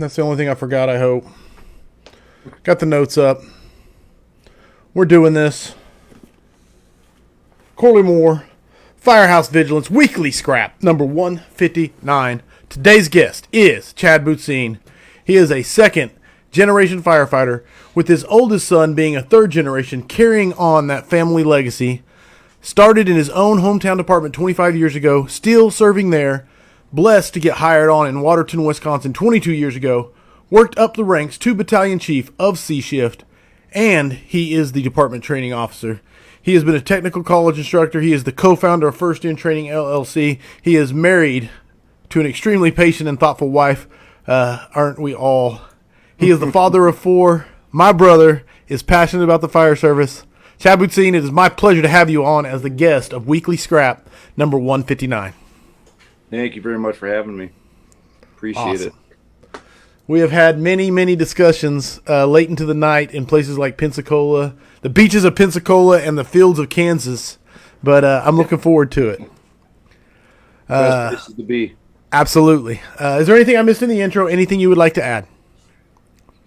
That's the only thing I forgot, I hope. Got the notes up. We're doing this. Corley Moore, Firehouse Vigilance, Weekly Scrap, number 159. Today's guest is Chad Butzine. He is a second-generation firefighter, with his oldest son being a third-generation, carrying on that family legacy. Started in his own hometown department 25 years ago, still serving there. Blessed to get hired on in Waterton, Wisconsin 22 years ago. Worked up the ranks to battalion chief of C Shift, and he is the department training officer. He has been a technical college instructor. He is the co-founder of First In Training LLC. He is married to an extremely patient and thoughtful wife. Aren't we all? He is the father of 4. My brother is passionate about the fire service. Chad Butzine, it is my pleasure to have you on as the guest of Weekly Scrap, number 159. Thank you very much for having me. Appreciate it. We have had many, many discussions late into the night in places like Pensacola, the beaches of Pensacola, and the fields of Kansas. But I'm looking forward to it. Best places to be. Absolutely. Is there anything I missed in the intro? Anything you would like to add?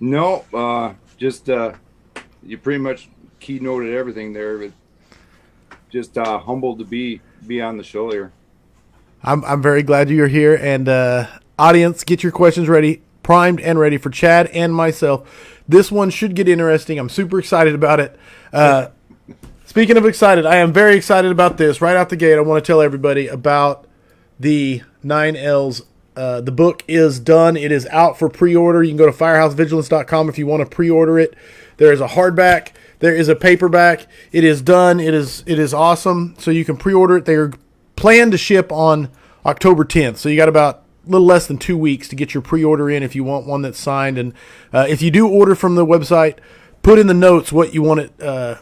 No, just you pretty much keynoted everything there. But just humbled to be on the show here. I'm very glad you're here. And audience, get your questions ready, primed and ready for Chad and myself. This one should get interesting. I'm super excited about it. Speaking of excited, I am very excited about this. Right out the gate, I want to tell everybody about the 9Ls. The book is done. It is out for pre-order. You can go to firehousevigilance.com if you want to pre-order it. There is a hardback. There is a paperback. It is done. It is awesome. So you can pre-order it. They are planned to ship on October 10th. So you got about a little less than 2 weeks to get your pre-order in if you want one that's signed. And if you do order from the website, put in the notes what you want it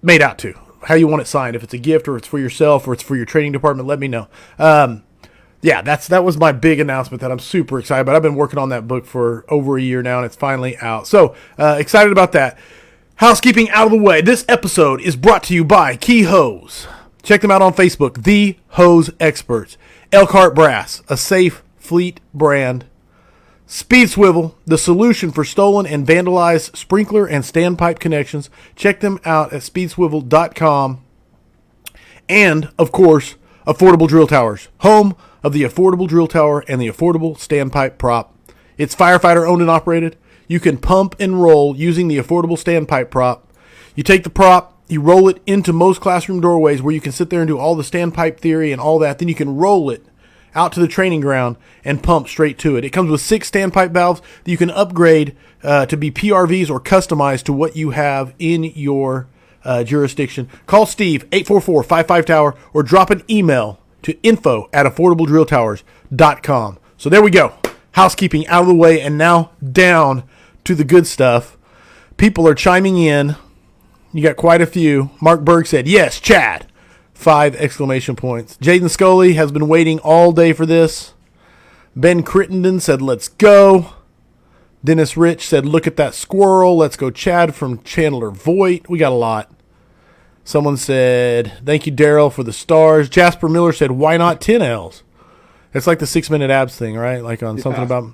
made out to, how you want it signed. If it's a gift or it's for yourself or it's for your training department, let me know. Yeah, that was my big announcement that I'm super excited about. I've been working on that book for over a year now, and it's finally out. So excited about that. Housekeeping out of the way. This episode is brought to you by Key Hose. Check them out on Facebook, The Hose Experts. Elkhart Brass, a safe fleet brand. Speed Swivel, the solution for stolen and vandalized sprinkler and standpipe connections. Check them out at speedswivel.com. And, of course, Affordable Drill Towers, home of the Affordable Drill Tower and the Affordable Standpipe Prop. It's firefighter owned and operated. You can pump and roll using the Affordable Standpipe Prop. You take the prop, you roll it into most classroom doorways where you can sit there and do all the standpipe theory and all that. Then you can roll it out to the training ground and pump straight to it. It comes with 6 standpipe valves that you can upgrade to be PRVs or customized to what you have in your jurisdiction. Call Steve, 844-55-TOWER, or drop an email to info@affordabledrilltowers.com. So there we go. Housekeeping out of the way, and now down to the good stuff. People are chiming in. You got quite a few. Mark Berg said, yes, Chad. 5 exclamation points. Jaden Scully has been waiting all day for this. Ben Crittenden said, let's go. Dennis Rich said, look at that squirrel. Let's go, Chad from Chandler Voigt. We got a lot. Someone said, thank you, Daryl, for the stars. Jasper Miller said, why not 10 L's? It's like the 6-minute abs thing, right? Like on something about...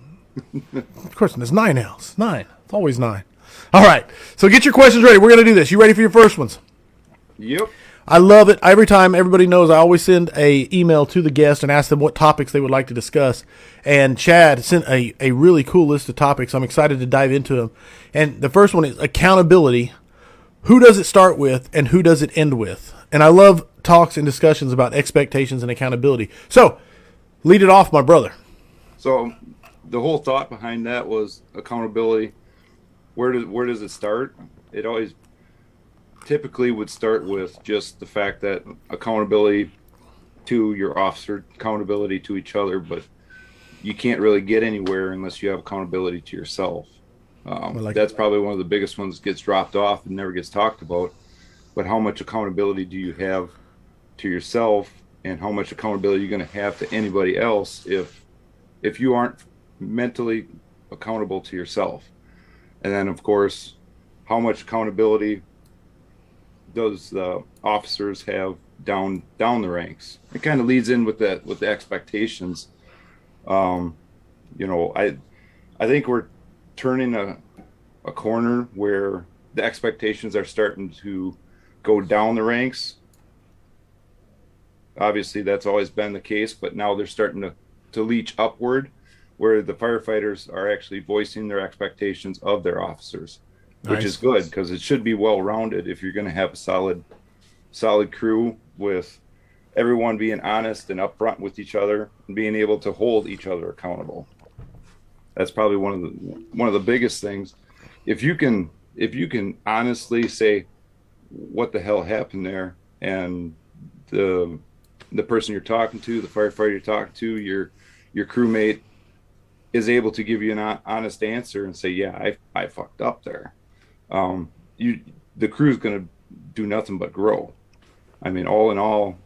Of course, there's 9 L's. 9. It's always 9. All right. So get your questions ready. We're going to do this. You ready for your first ones? Yep. I love it. Every time, everybody knows I always send a email to the guest and ask them what topics they would like to discuss. And Chad sent a really cool list of topics. I'm excited to dive into them. And the first one is accountability. Who does it start with and who does it end with? And I love talks and discussions about expectations and accountability. So lead it off, my brother. So the whole thought behind that was accountability. Where does it start? It always typically would start with just the fact that accountability to your officer, accountability to each other, but you can't really get anywhere unless you have accountability to yourself. That's probably one of the biggest ones that gets dropped off and never gets talked about. But how much accountability do you have to yourself, and how much accountability you're going to have to anybody else if you aren't mentally accountable to yourself? And then, of course, how much accountability does the officers have down the ranks? It kind of leads in with that, with the expectations. I think we're turning a corner where the expectations are starting to go down the ranks. Obviously, that's always been the case, but now they're starting to leach upward, where the firefighters are actually voicing their expectations of their officers, which is Nice. good because it should be well rounded if you're going to have a solid crew with everyone being honest and upfront with each other and being able to hold each other accountable. That's probably one of the biggest things. If you can honestly say what the hell happened there, and the the person you're talking to, the firefighter you're talking to, your crewmate is able to give you an honest answer and say, yeah, I fucked up there. You the crew's going to do nothing but grow. I mean, all in all,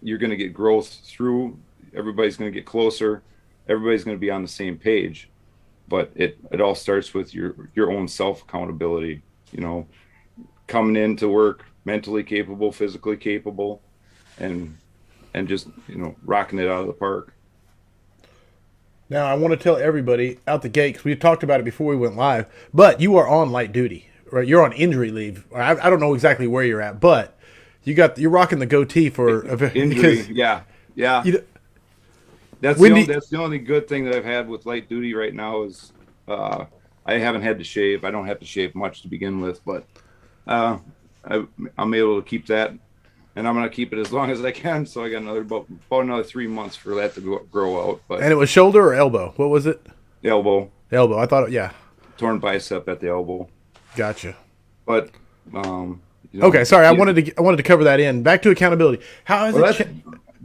you're going to get growth through. Everybody's going to get closer. Everybody's going to be on the same page. But it all starts with your own self accountability. You know, coming into work mentally capable, physically capable, and just rocking it out of the park. Now, I want to tell everybody out the gate, because we talked about it before we went live, but you are on light duty, right? You're on injury leave. I don't know exactly where you're at, but you're rocking the goatee for Injury, because yeah, yeah. you, That's the when do only you, that's the only good thing that I've had with light duty right now is uh, I haven't had to shave. I don't have to shave much to begin with, but uh, I'm able to keep that, and I'm gonna keep it as long as I can. So I got about another 3 months for that to grow out. But and it was shoulder or elbow? What was it? elbow, Elbow. I thought, yeah, torn bicep at the elbow, gotcha. but um, Okay, sorry. I wanted to cover that in. Back to accountability. How has well, it?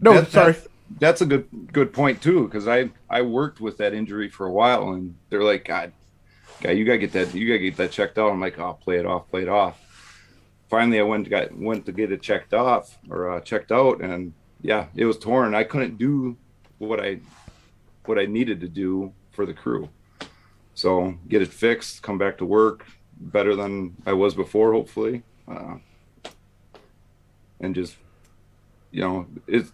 No, that sorry. that's a good point too, because I worked with that injury for a while, and they're like, God, guy, you gotta get that checked out. I'm like, oh, play it off, play it off. Finally, I went to get it checked off, or checked out, and yeah, it was torn. I couldn't do what I needed to do for the crew. So get it fixed, come back to work better than I was before, hopefully, and just it's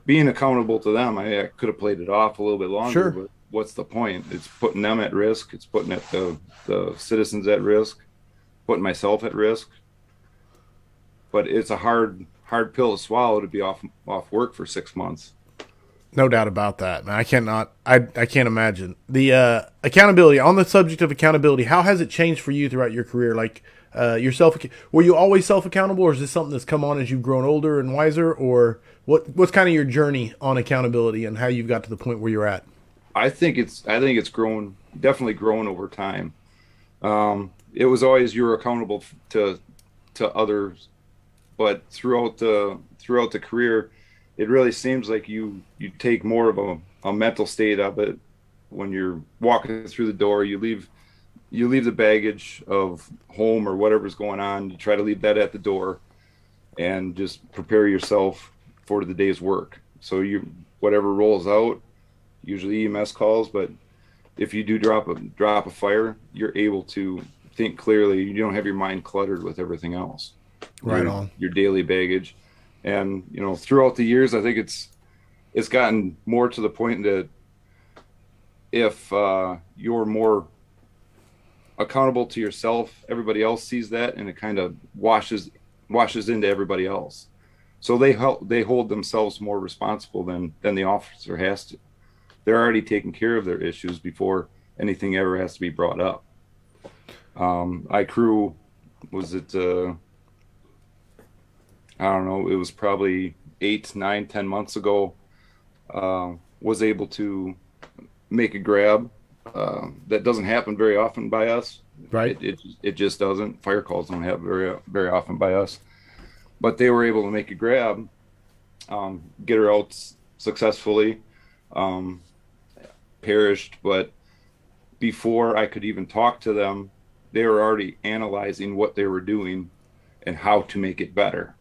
being accountable to them. I could have played it off a little bit longer, Sure. but what's the point? It's putting them at risk. It's putting the citizens at risk, putting myself at risk. But it's a hard pill to swallow to be off work for 6 months. No doubt about that, man. I cannot. I can't imagine the accountability. On the subject of accountability, how has it changed for you throughout your career? Like yourself, were you always self accountable, or is this something that's come on as you've grown older and wiser, or what's kind of your journey on accountability and how you've got to the point where you're at? I think it's grown, definitely grown over time. It was always you're accountable to others, but throughout the career, it really seems like you take more of a mental state of it. When you're walking through the door, you leave the baggage of home or whatever's going on. You try to leave that at the door and just prepare yourself for the day's work. So you whatever rolls out, usually EMS calls, but if you do drop a fire, you're able to think clearly. You don't have your mind cluttered with everything else, Right your on. your daily baggage. And throughout the years, I think it's gotten more to the point that if you're more accountable to yourself, everybody else sees that, and it kind of washes into everybody else. So they hold themselves more responsible than the officer has to. They're already taking care of their issues before anything ever has to be brought up. I crew was it I don't know, it was probably 8, 9, 10 months ago. Was able to make a grab. That doesn't happen very often by us. Right. It just doesn't. Fire calls don't happen very often by us. But they were able to make a grab, get her out successfully. Um, Perished, but before I could even talk to them, they were already analyzing what they were doing and how to make it better,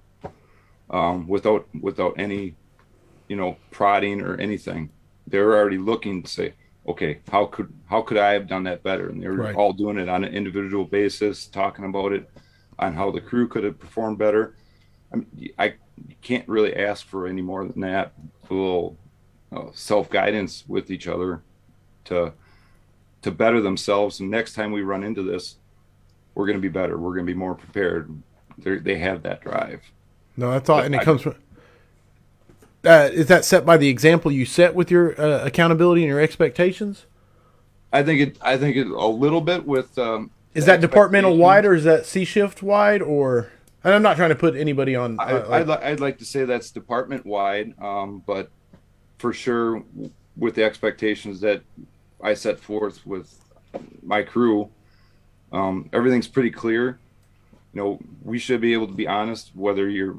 without any prodding or anything. They were already looking to say, okay, how could I have done that better? And they were Right. all doing it on an individual basis, talking about it on how the crew could have performed better. I mean, you can't really ask for any more than that. A little self guidance with each other to to better themselves. And next time we run into this, we're going to be better. We're going to be more prepared. They have that drive. No, that's all. And it comes from, is that set by the example you set with your accountability and your expectations? I think it a little bit with, is that departmental wide or is that C shift wide or, and I'm not trying to put anybody on. I'd like to say that's department wide. But for sure with the expectations that I set forth with my crew, everything's pretty clear. You know, we should be able to be honest, whether you're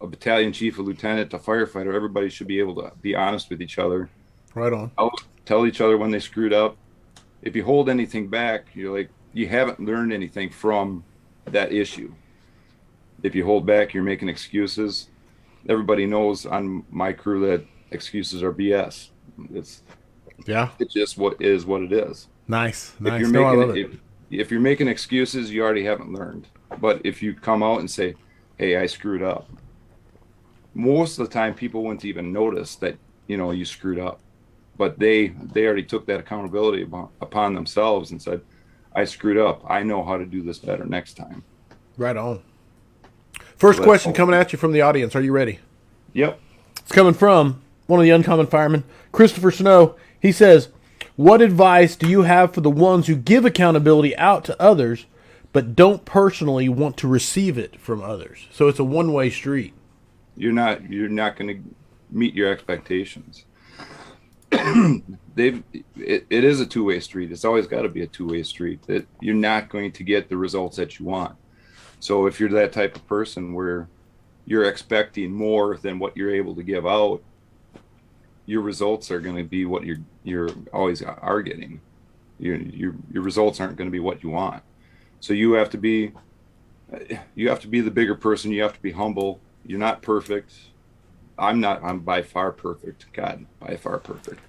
a battalion chief, a lieutenant, a firefighter, everybody should be able to be honest with each other. Right on. Tell each other when they screwed up. If you hold anything back, you're like, you haven't learned anything from that issue. If you hold back, you're making excuses. Everybody knows on my crew that excuses are BS. It's just what it is. Nice. If you're making excuses, you already haven't learned. But if you come out and say, hey, I screwed up, most of the time people wouldn't even notice that, you know, you screwed up. But they already took that accountability upon themselves and said, I screwed up. I know how to do this better next time. Right on. First question coming at you from the audience. Are you ready? Yep. It's coming from one of the uncommon firemen, Christopher Snow. He says, what advice do you have for the ones who give accountability out to others but don't personally want to receive it from others? So it's a one-way street. You're not going to meet your expectations. It is a two-way street. It's always got to be a two-way street. That you're not going to get the results that you want. So if you're that type of person where you're expecting more than what you're able to give out, your results are going to be what you're always are getting. Your results aren't going to be what you want. So you have to be the bigger person. You have to be humble. You're not perfect. I'm by far perfect. God, by far perfect.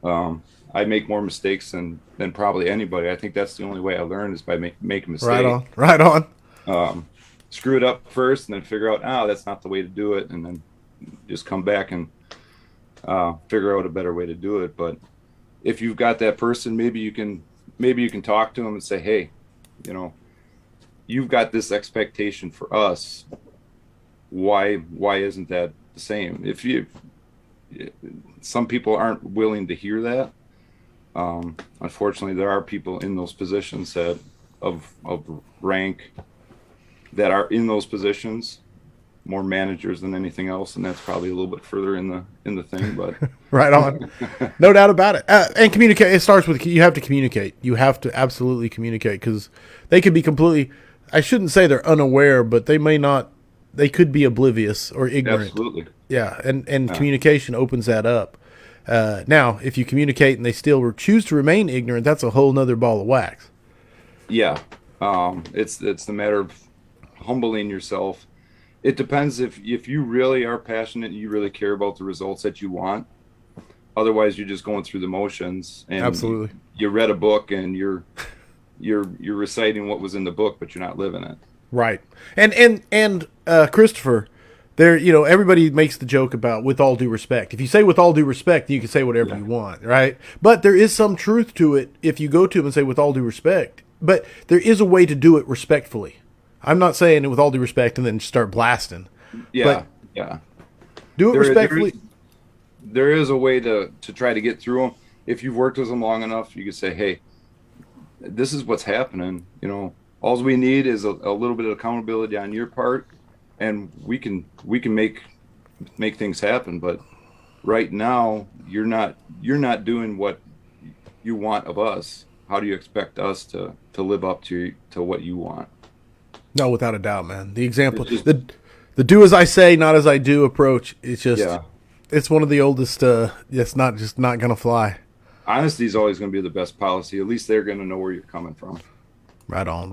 I make more mistakes than probably anybody. I think that's the only way I learn is by making mistakes. Right on. Screw it up first and then figure out, that's not the way to do it. And then just come back and figure out a better way to do it. But if you've got that person, maybe you can talk to them and say, hey, you know, you've got this expectation for us. Why isn't that the same? Some people aren't willing to hear that. Unfortunately, there are people in those positions of rank that are in those positions, more managers than anything else, and that's probably a little bit further in the thing. But right on, no doubt about it. And communicate. It starts with you have to communicate. You have to absolutely communicate because they could be completely. I shouldn't say they're unaware, but they may not. They could be oblivious or ignorant. Absolutely. Yeah, and communication opens that up. Now, if you communicate and they still choose to remain ignorant, that's a whole nother ball of wax. Yeah, it's the matter of humbling yourself. It depends if you really are passionate and you really care about the results that you want. Otherwise, you're just going through the motions. And absolutely, you read a book and you're reciting what was in the book, but you're not living it. Right. And Christopher, there, you know, everybody makes the joke about with all due respect. If you say with all due respect, you can say whatever you want, right? But there is some truth to it if you go to them and say with all due respect. But there is a way to do it respectfully. I'm not saying it with all due respect and then start blasting. Yeah. Do it respectfully. There is a way to try to get through them. If you've worked with them long enough, you can say, hey, this is what's happening. You know, all we need is a little bit of accountability on your part, and we can make things happen. But right now, you're not doing what you want of us. How do you expect us to live up to what you want? No, without a doubt, man. The example, the do as I say, not as I do approach. It's just, it's one of the oldest. It's not going to fly. Honesty is always going to be the best policy. At least they're going to know where you're coming from. Right on.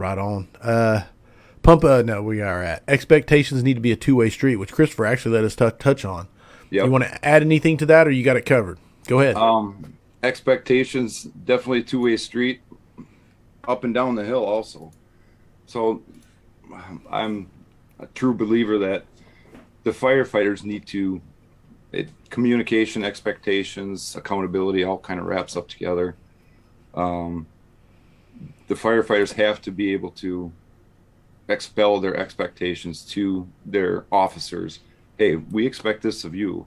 No, we are at expectations need to be a two-way street, which Christopher actually let us touch on. Yep. You want to add anything to that, or you got it covered? Go ahead. Expectations, definitely a two-way street, up and down the hill also. So I'm a true believer that the firefighters need to, communication, expectations, accountability, all kind of wraps up together. Um, the firefighters have to be able to expel their expectations to their officers. Hey, we expect this of you.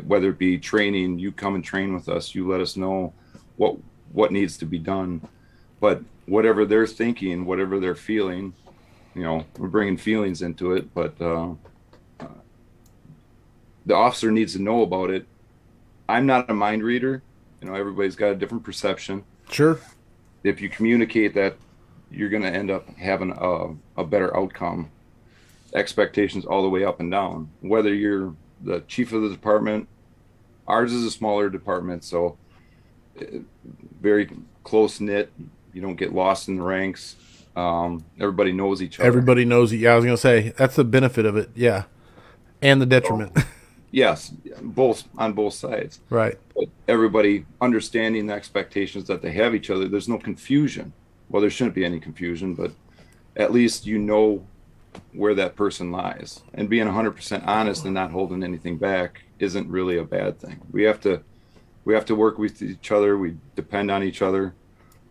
Whether it be training, you come and train with us, you let us know what needs to be done. But whatever they're thinking, whatever they're feeling, we're bringing feelings into it, but the officer needs to know about it. I'm not a mind reader. Everybody's got a different perception. Sure. If you communicate that, you're going to end up having a better outcome. Expectations all the way up and down. Whether you're the chief of the department, ours is a smaller department, so very close knit. You don't get lost in the ranks. Everybody knows each other. Everybody knows it. Yeah, I was going to say that's the benefit of it. Yeah, and the detriment. So, yes, on both sides. Right. But everybody understanding the expectations that they have each other. There's no confusion. Well, there shouldn't be any confusion, but at least you know where that person lies. And being 100% honest and not holding anything back isn't really a bad thing. We have to work with each other. We depend on each other,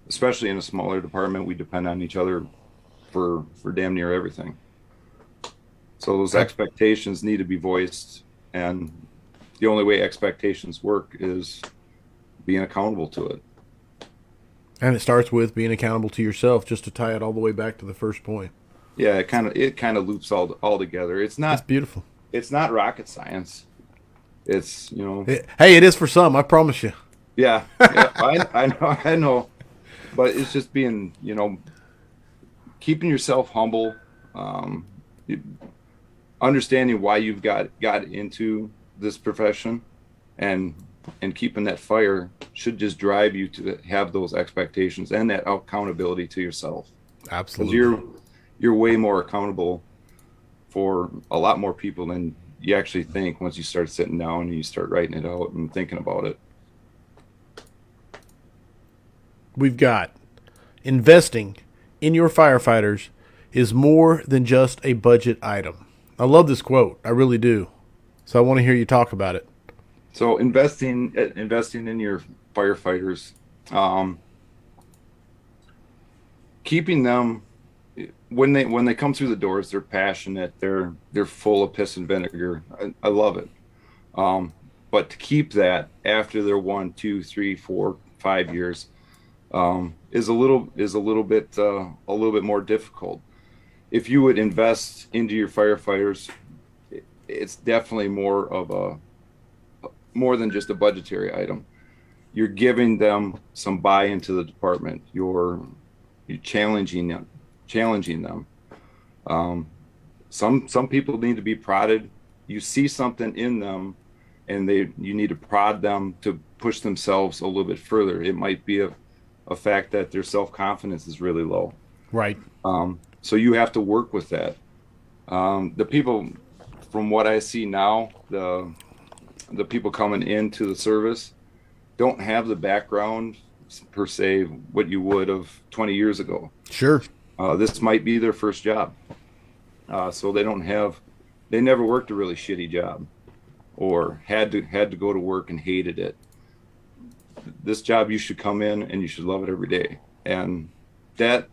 especially in a smaller department. We depend on each other for damn near everything. So those expectations need to be voiced, and the only way expectations work is being accountable to it. And it starts with being accountable to yourself, just to tie it all the way back to the first point. Yeah, it kind of loops all together. It's beautiful. It's not rocket science. It's hey, it is for some. I promise you. Yeah, I know, but it's just being keeping yourself humble, understanding why you've got into this profession, and keeping that fire should just drive you to have those expectations and that accountability to yourself. Absolutely. Because you're way more accountable for a lot more people than you actually think once you start sitting down and you start writing it out and thinking about it. We've got investing in your firefighters is more than just a budget item. I love this quote. I really do. So I want to hear you talk about it. So investing in your firefighters, keeping them when they come through the doors, they're passionate. They're full of piss and vinegar. I love it. But to keep that after they're 1, 2, 3, 4, 5 years is a little bit more difficult. If you would invest into your firefighters, it's definitely more than just a budgetary item. You're giving them some buy into the department. You're challenging them. Some people need to be prodded. You see something in them, and you need to prod them to push themselves a little bit further. It might be a fact that their self-confidence is really low. Right. So you have to work with that. The people, from what I see now, the people coming into the service don't have the background per se what you would of 20 years ago. Sure. This might be their first job. So they never worked a really shitty job or had to go to work and hated it. This job, you should come in and you should love it every day. And that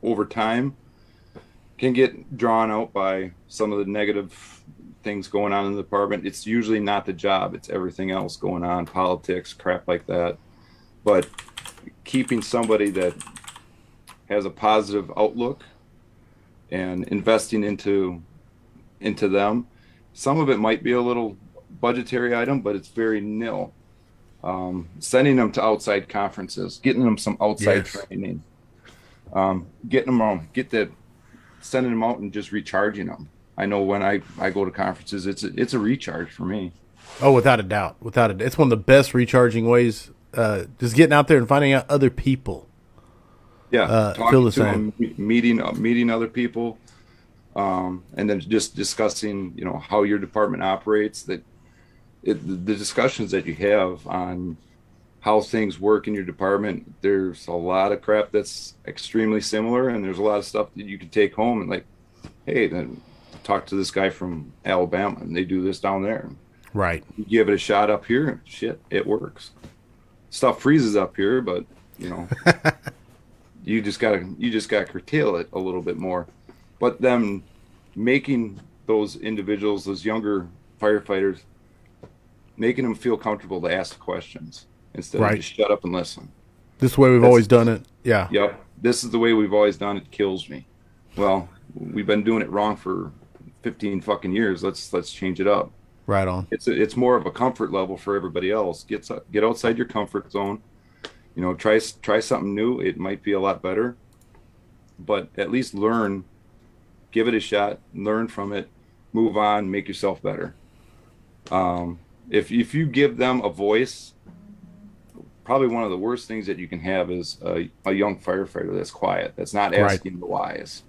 over time can get drawn out by some of the negative things going on in the department. It's usually not the job, it's everything else going on, politics, crap like that. But keeping somebody that has a positive outlook and investing into them, some of it might be a little budgetary item, but it's very nil. Sending them to outside conferences, getting them some outside training, sending them out and just recharging them. I know when I go to conferences, it's a recharge for me. Oh, without a doubt. It's one of the best recharging ways. Just getting out there and finding out other people. Yeah, feel the same. Them, meeting other people, and then just discussing, how your department operates. The discussions that you have on how things work in your department. There's a lot of crap that's extremely similar, and there's a lot of stuff that you can take home and like, hey, then talk to this guy from Alabama, and they do this down there. Right. You give it a shot up here, shit, it works. stuff freezes up here, but you know, you just gotta curtail it a little bit more. But them making those individuals, those younger firefighters, making them feel comfortable to ask questions instead of Right. just shut up and listen. This way we've That's always done it. Yeah. Yep, this is the way we've always done it. Kills me. Well, we've been doing it wrong for 15 fucking years. Let's change it up. Right on. It's more of a comfort level for everybody else. Get outside your comfort zone. You know, try something new. It might be a lot better, but at least learn, give it a shot, learn from it, move on, make yourself better. If you give them a voice, probably one of the worst things that you can have is a young firefighter that's quiet, that's not asking the whys.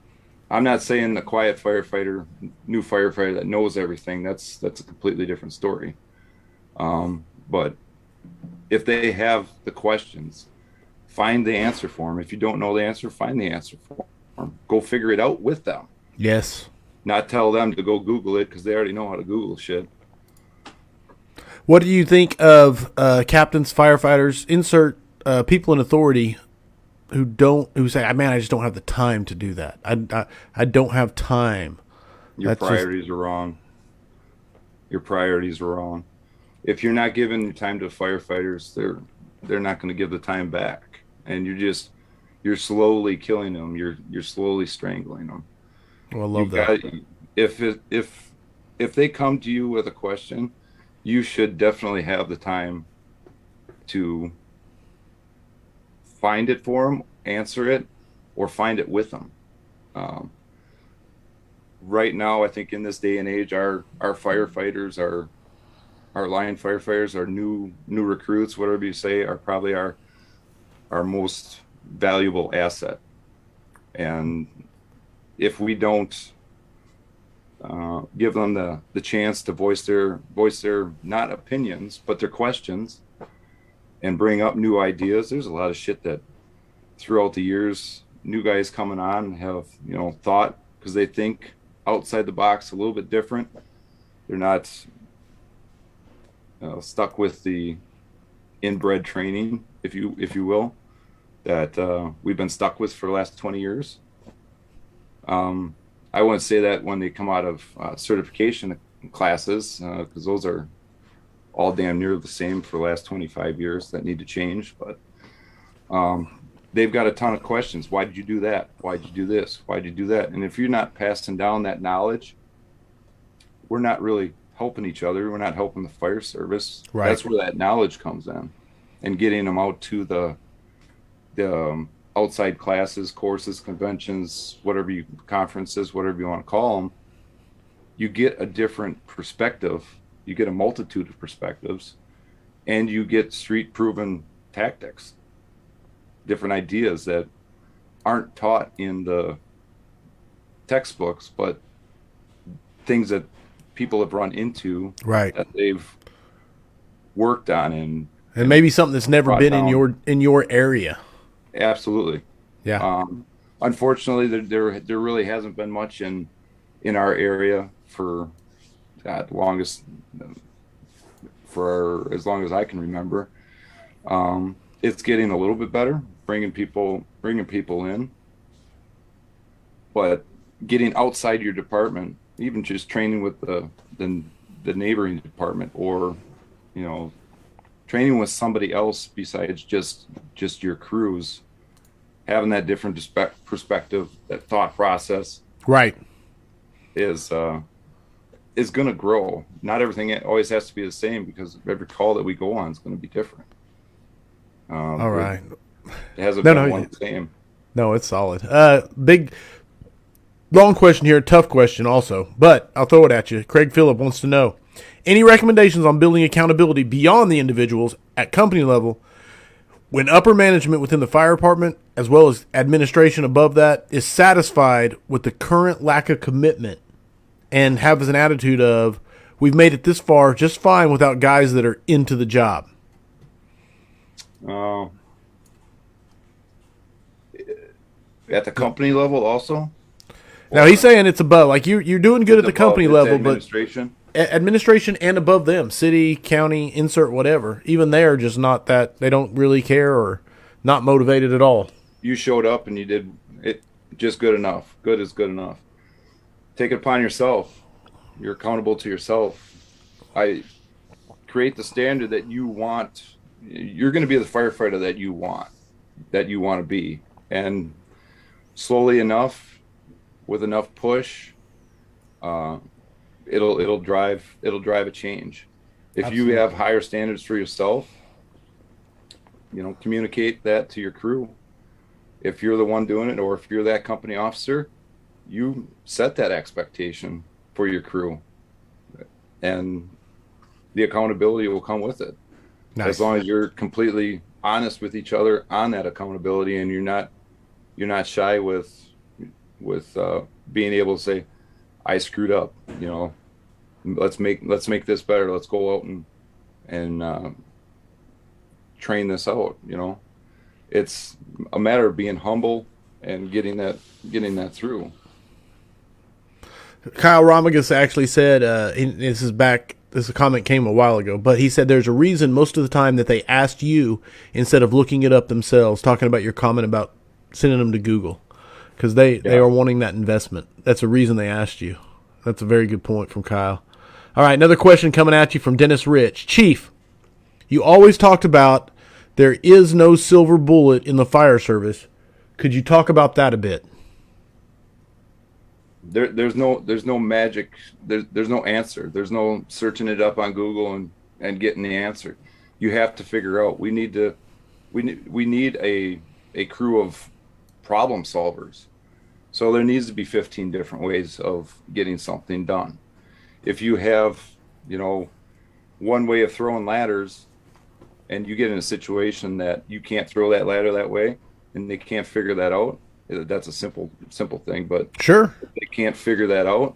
I'm not saying the quiet firefighter, new firefighter that knows everything. That's a completely different story. But if they have the questions, find the answer for them. If you don't know the answer, find the answer for them. Go figure it out with them. Yes. Not tell them to go Google it because they already know how to Google shit. What do you think of captains, firefighters, insert people in authority who say, man, I just don't have the time to do that. I don't have time. Your priorities are wrong. Your priorities are wrong. If you're not giving your time to firefighters, they're not going to give the time back, and you're slowly killing them. You're slowly strangling them. Well, I love that. If they come to you with a question, you should definitely have the time to find it for them, answer it, or find it with them. Right now, I think in this day and age, our firefighters, our line firefighters, our new recruits, whatever you say, are probably our most valuable asset. And if we don't give them the chance to voice their not opinions but their questions and bring up new ideas, there's a lot of shit that throughout the years new guys coming on have thought, because they think outside the box a little bit different. They're not stuck with the inbred training, if you will, that we've been stuck with for the last 20 years. I wouldn't say that when they come out of certification classes, because those are all damn near the same for the last 25 years that need to change. But they've got a ton of questions. Why did you do that? Why did you do this? Why did you do that? And if you're not passing down that knowledge, we're not really helping each other. We're not helping the fire service. Right. That's where that knowledge comes in, and getting them out to the outside classes, courses, conventions, conferences, whatever you want to call them. You get a different perspective. You get a multitude of perspectives, and you get street proven tactics, different ideas that aren't taught in the textbooks, but things that people have run into, right, that they've worked on and maybe something that's never been down. in your area. Absolutely. Yeah. Unfortunately, there really hasn't been much in our area for as long as I can remember. It's getting a little bit better, bringing people in, but getting outside your department, even just training with the neighboring department, or training with somebody else besides just your crews, having that different perspective, that thought process, right, is going to grow. Not everything always has to be the same, because every call that we go on is going to be different. All right. It hasn't been one the same. No, it's solid. Big, long question here, tough question also, but I'll throw it at you. Craig Phillip wants to know, any recommendations on building accountability beyond the individuals at company level when upper management within the fire department, as well as administration above that, is satisfied with the current lack of commitment and have an attitude of, we've made it this far just fine without guys that are into the job? At the company level also? Now he's saying it's above. Like you're doing good at the company level, administration? administration and above them, city, county, insert whatever. Even they're just not that. They don't really care or not motivated at all. You showed up and you did it just good enough. Good is good enough. Take it upon yourself. You're accountable to yourself. I create the standard that you want. You're going to be the firefighter that you want to be. And slowly enough, with enough push, it'll drive a change. If Absolutely. you have higher standards for yourself, communicate that to your crew. If you're the one doing it, or if you're that company officer, you set that expectation for your crew, and the accountability will come with it. Nice. As long as you're completely honest with each other on that accountability, and you're not shy with being able to say, I screwed up, let's make this better. Let's go out and train this out. It's a matter of being humble and getting that through. Kyle Romagus actually said, this comment came a while ago, but he said there's a reason most of the time that they asked you instead of looking it up themselves, talking about your comment about sending them to Google, because they are wanting that investment. That's a reason they asked you. That's a very good point from Kyle. All right, another question coming at you from Dennis Rich. Chief, you always talked about there is no silver bullet in the fire service. Could you talk about that a bit? There's no magic. There's no answer. There's no searching it up on Google and getting the answer. You have to figure out. We need a crew of problem solvers. So there needs to be 15 different ways of getting something done. If you have, one way of throwing ladders, and you get in a situation that you can't throw that ladder that way, and they can't figure that out, that's a simple thing. But sure, if they can't figure that out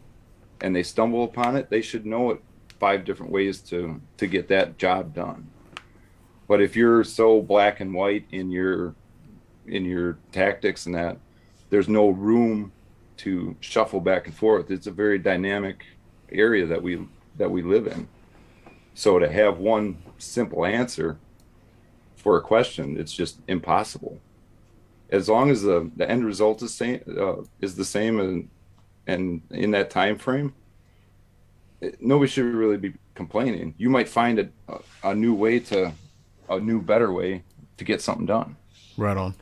and they stumble upon it, they should know it 5 different ways to get that job done. But if you're so black and white in your tactics and that, there's no room to shuffle back and forth. It's a very dynamic area that we live in. So to have one simple answer for a question, it's just impossible. As long as the end result is the same and in that time frame, nobody should really be complaining. You might find a new better way to get something done. Right on.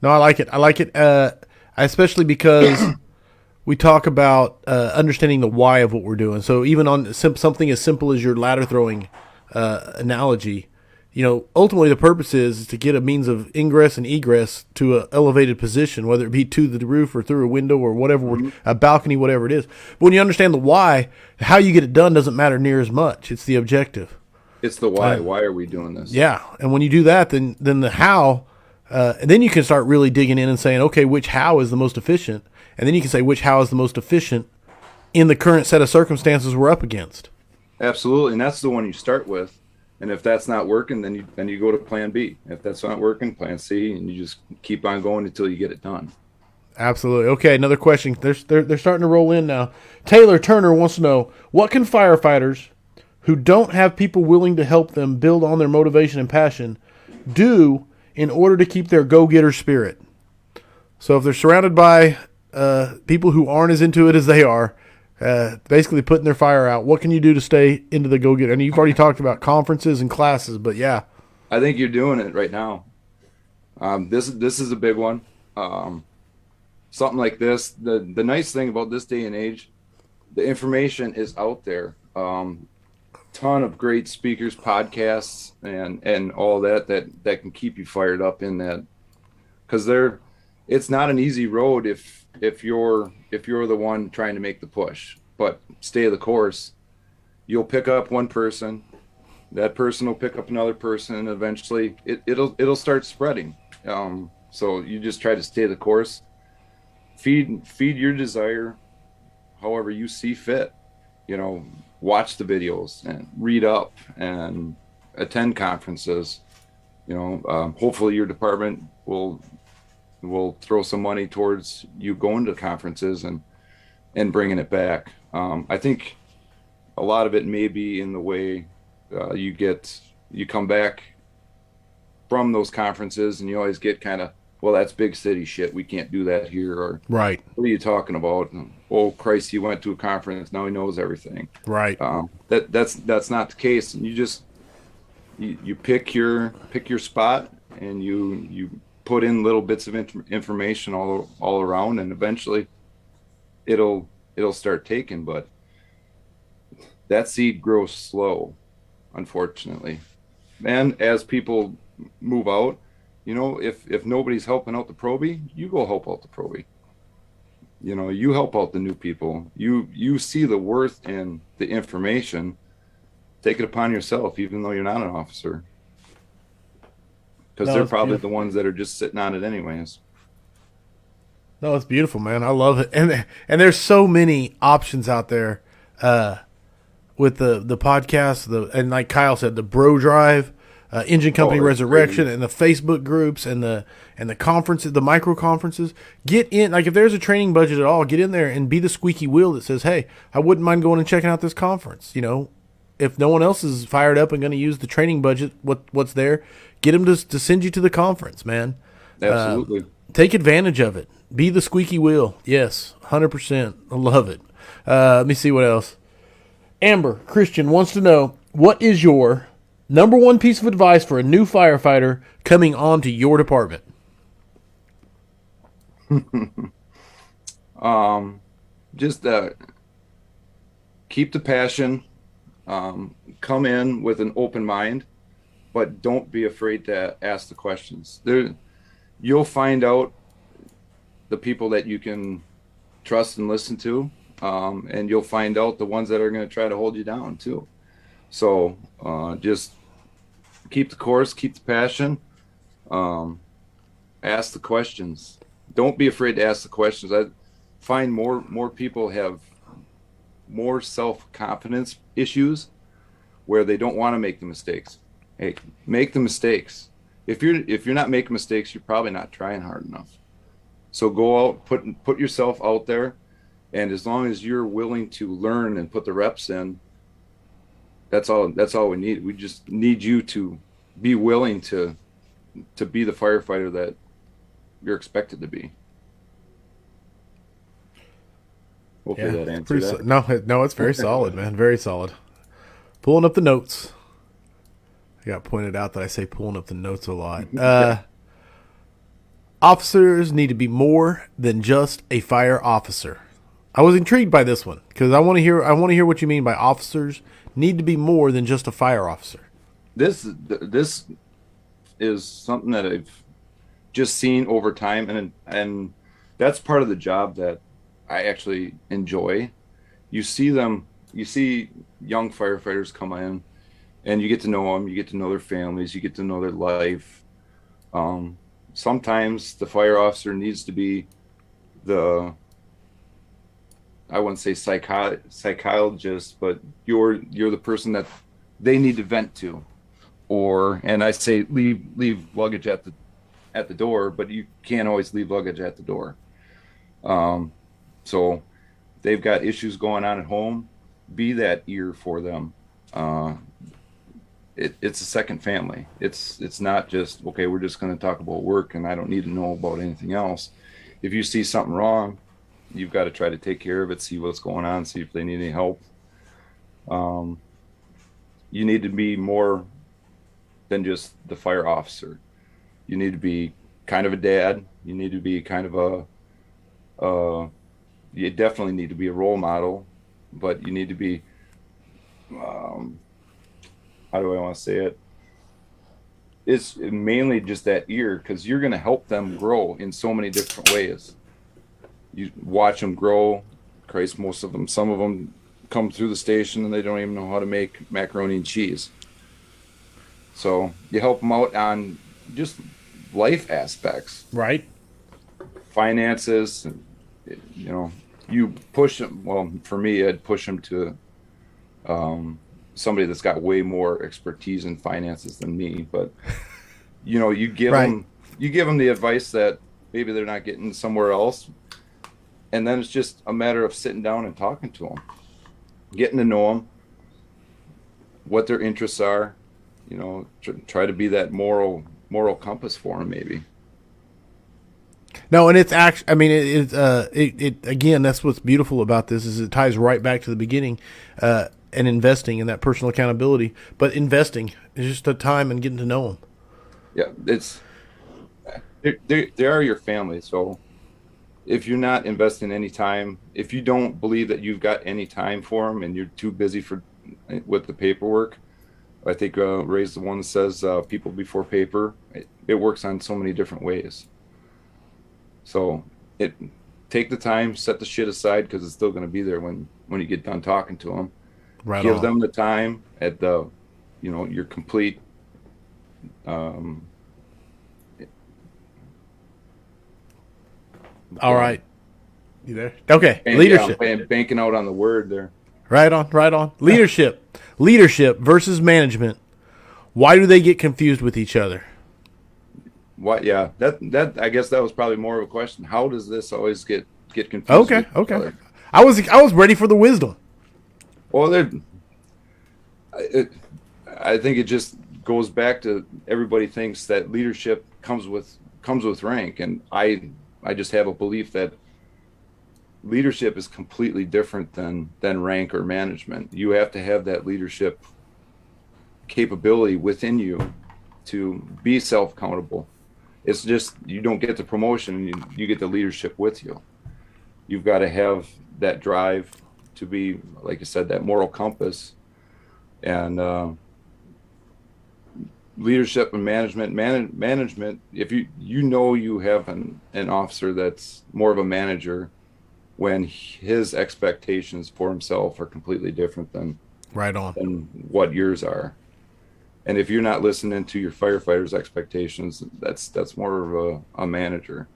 No, I like it. Especially because we talk about understanding the why of what we're doing. So even on something as simple as your ladder throwing analogy, ultimately the purpose is to get a means of ingress and egress to an elevated position, whether it be to the roof or through a window or whatever, mm-hmm. a balcony, whatever it is. But when you understand the why, how you get it done doesn't matter near as much. It's the objective. It's the why. Why are we doing this? Yeah, and when you do that, then the how, and then you can start really digging in and saying, okay, which how is the most efficient? And then you can say which how is the most efficient in the current set of circumstances we're up against. Absolutely, and that's the one you start with. And if that's not working, then you go to plan B. If that's not working, plan C, and you just keep on going until you get it done. Absolutely. Okay, another question. They're starting to roll in now. Taylor Turner wants to know, what can firefighters who don't have people willing to help them build on their motivation and passion do in order to keep their go-getter spirit? So if they're surrounded by people who aren't as into it as they are, basically putting their fire out, what can you do to stay into the go-getter? And you've already talked about conferences and classes, but yeah. I think you're doing it right now. This is a big one. Something like this. The nice thing about this day and age, the information is out there. Ton of great speakers, podcasts, and all that can keep you fired up in that, because it's not an easy road if you're the one trying to make the push. But stay the course. You'll pick up one person, that person will pick up another person, and eventually it'll start spreading. So you just try to stay the course. Feed your desire however you see fit. Watch the videos and read up and attend conferences. Hopefully your department will throw some money towards you going to conferences and bringing it back. I think a lot of it may be in the way you come back from those conferences and you always get kind of, well, that's big city shit. We can't do that here. Or Right. what are you talking about? Oh, Christ, he went to a conference. Now he knows everything. Right. That's not the case. And you pick your spot and you put in little bits of information all around, and eventually it'll start taking. But that seed grows slow, unfortunately. And as people move out, if nobody's helping out the probie, you go help out the probie. You help out the new people. You see the worth in the information. Take it upon yourself, even though you're not an officer, because No, they're it's probably the beautiful. ones that are just sitting on it anyways. No, it's beautiful, man. I love it, and there's so many options out there with the podcast, and like Kyle said, the Bro Drive, Engine Company Oh, it's Resurrection, crazy. and the Facebook groups and the conferences, the micro conferences. Get in, like if there's a training budget at all, get in there and be the squeaky wheel that says, "Hey, I wouldn't mind going and checking out this conference." If no one else is fired up and going to use the training budget, what's there, get them to send you to the conference, man. Absolutely. Take advantage of it. Be the squeaky wheel. Yes, 100%. I love it. Let me see what else. Amber Christian wants to know, what is your number one piece of advice for a new firefighter coming onto your department? Just keep the passion. Come in with an open mind, but don't be afraid to ask the questions. You'll find out the people that you can trust and listen to, and you'll find out the ones that are going to try to hold you down too. So just keep the course, keep the passion, ask the questions. Don't be afraid to ask the questions. I find more people have more self-confidence issues where they don't want to make the mistakes. Hey, make the mistakes. If you're not making mistakes, you're probably not trying hard enough. So go out, put yourself out there, and as long as you're willing to learn and put the reps in, that's all we need. We just need you to be willing to be the firefighter that you're expected to be. Hopefully Yeah, that it's answered that. no, it's very solid, man. Very solid. Pulling up the notes. I got pointed out that I say pulling up the notes a lot. Officers need to be more than just a fire officer. I was intrigued by this one because I want to hear. I want to hear what you mean by officers need to be more than just a fire officer. This is something that I've just seen over time, and that's part of the job that I actually enjoy. You see young firefighters come in, and you get to know them, you get to know their families, you get to know their life. Sometimes the fire officer needs to be the, I wouldn't say psychologist, but you're the person that they need to vent to, and I say leave luggage at the door, but you can't always leave luggage at the door. So they've got issues going on at home, be that ear for them. It's a second family. It's not just, okay, we're just going to talk about work and I don't need to know about anything else. If you see something wrong, you've got to try to take care of it, see what's going on, see if they need any help. You need to be more than just the fire officer. You need to be kind of a dad. You need to be kind of you definitely need to be a role model, but you need to be, how do I want to say it? It's mainly just that ear, because you're going to help them grow in so many different ways. You watch them grow. Christ, some of them come through the station and they don't even know how to make macaroni and cheese. So you help them out on just life aspects, Right. finances, you push them. Well, for me, I'd push them to somebody that's got way more expertise in finances than me. But you give Right. them the advice that maybe they're not getting somewhere else, and then it's just a matter of sitting down and talking to them, getting to know them, what their interests are, try to be that moral compass for them, maybe. No, and it's actually, I mean, it again, that's what's beautiful about this is it ties right back to the beginning, and investing in that personal accountability. But investing is just the time and getting to know them. Yeah, they are your family. So if you're not investing any time, if you don't believe that you've got any time for them and you're too busy with the paperwork, I think Ray's the one that says people before paper. It works on so many different ways. So it take the time, set the shit aside because it's still going to be there when you get done talking to them. Right Give on. them the time at your complete. Um, All right. You there? Okay. and, Leadership. yeah, I'm banking out on the word there. Right on. Right on. Leadership. Leadership versus management. Why do they get confused with each other? What? Yeah, that I guess that was probably more of a question. How does this always get confused? Okay. With each Okay. other? I was ready for the wisdom. Well, it, I think it just goes back to everybody thinks that leadership comes with rank, and I just have a belief that leadership is completely different than rank or management. You have to have that leadership capability within you to be self-accountable. It's just you don't get the promotion, you get the leadership with you. You've got to have that drive to be, like I said, that moral compass. And leadership and management, if you have an officer that's more of a manager when his expectations for himself are completely different Right on. than what yours are. And if you're not listening to your firefighters' expectations, that's more of a manager.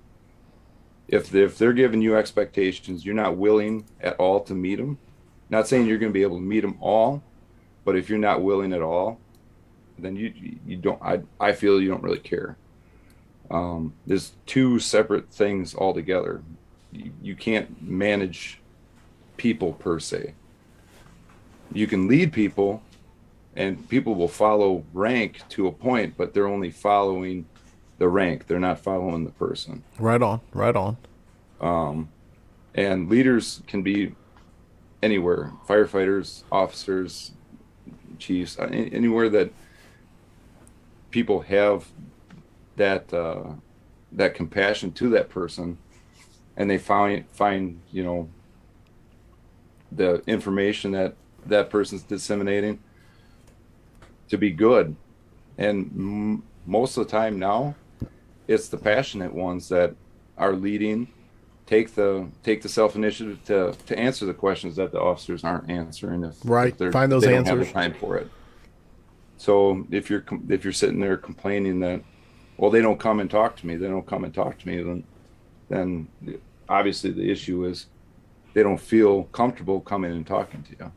If they're giving you expectations, you're not willing at all to meet them. Not saying you're going to be able to meet them all, but if you're not willing at all, then you don't. I feel you don't really care. There's two separate things altogether. You can't manage people per se. You can lead people, and people will follow rank to a point, but they're only following the rank. They're not following the person. Right on. Right on. And leaders can be anywhere: firefighters, officers, chiefs, anywhere that people have that compassion to that person, and they find the information that person's disseminating to be good. And most of the time now, it's the passionate ones that are leading. Take the self initiative to answer the questions that the officers aren't answering if Right. they're Find those they don't have answers. the time for it. So if you're sitting there complaining that, well, they don't come and talk to me, then obviously the issue is they don't feel comfortable coming and talking to you.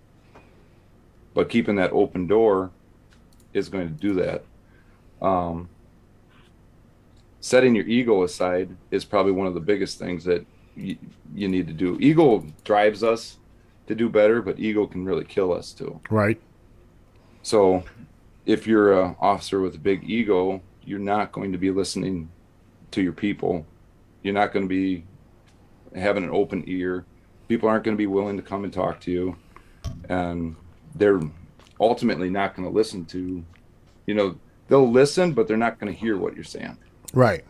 But keeping that open door is going to do that. Setting your ego aside is probably one of the biggest things that you need to do. Ego drives us to do better, but ego can really kill us too. Right. So if you're an officer with a big ego, you're not going to be listening to your people. You're not going to be having an open ear. People aren't going to be willing to come and talk to you. And they're ultimately not going to listen to, they'll listen, but they're not going to hear what you're saying. Right.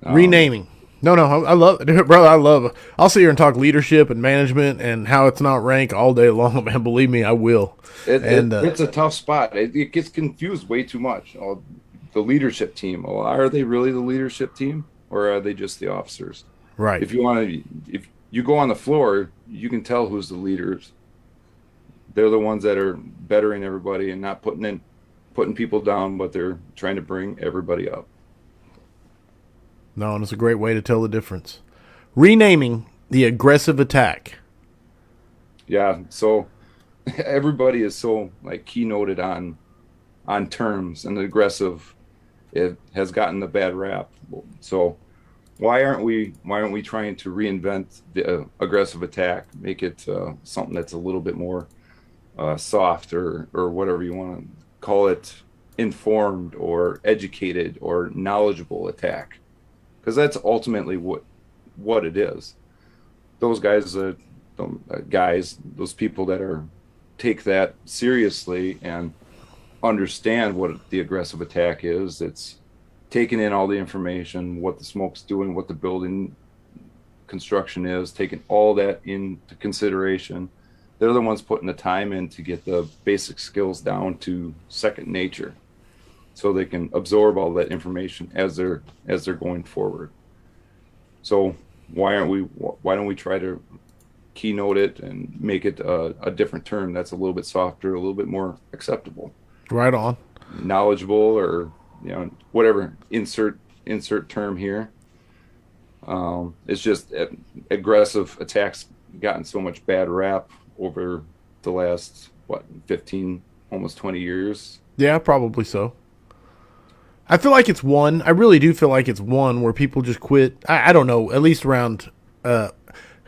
Renaming. No, I love it, brother. I love it. I'll sit here and talk leadership and management and how it's not rank all day long, man. Believe me, I will. It's a tough spot. It gets confused way too much. The leadership team. Well, are they really the leadership team, or are they just the officers? Right. If you go on the floor, you can tell who's the leaders. They're the ones that are bettering everybody and not putting people down, but they're trying to bring everybody up. No, and it's a great way to tell the difference. Renaming the aggressive attack. Yeah, so everybody is so keynoted on terms, and the aggressive, it has gotten the bad rap. So why aren't we trying to reinvent the aggressive attack, make it something that's a little bit more soft or whatever you want to call it, informed or educated or knowledgeable attack, because that's ultimately what it is. Those guys, those people that are take that seriously and understand what the aggressive attack is. It's taking in all the information, what the smoke's doing, what the building construction is, taking all that into consideration. They're the ones putting the time in to get the basic skills down to second nature, so they can absorb all that information as they're going forward. So why don't we try to keynote it and make it a different term that's a little bit softer, a little bit more acceptable, Right on. knowledgeable, or whatever, insert term here. It's just aggressive attacks gotten so much bad rap over the last 15, almost 20 years. Yeah, probably so. I feel like it's one. I really do feel like it's one where people just quit. I don't know. At least around. Of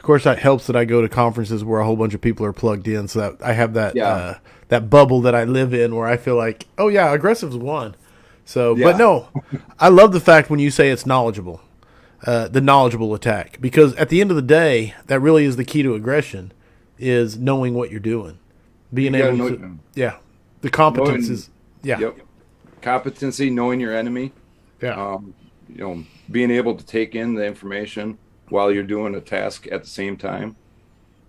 course, that helps that I go to conferences where a whole bunch of people are plugged in, so that I have that that bubble that I live in where I feel like, oh yeah, aggressive's one. So, Yeah. but no, I love the fact when you say it's knowledgeable, the knowledgeable attack, because at the end of the day, that really is the key to aggression, is knowing what you're doing, being You gotta able know, to, yeah, the competence knowing, is, yeah, yep, competency, knowing your enemy, yeah, being able to take in the information while you're doing a task at the same time.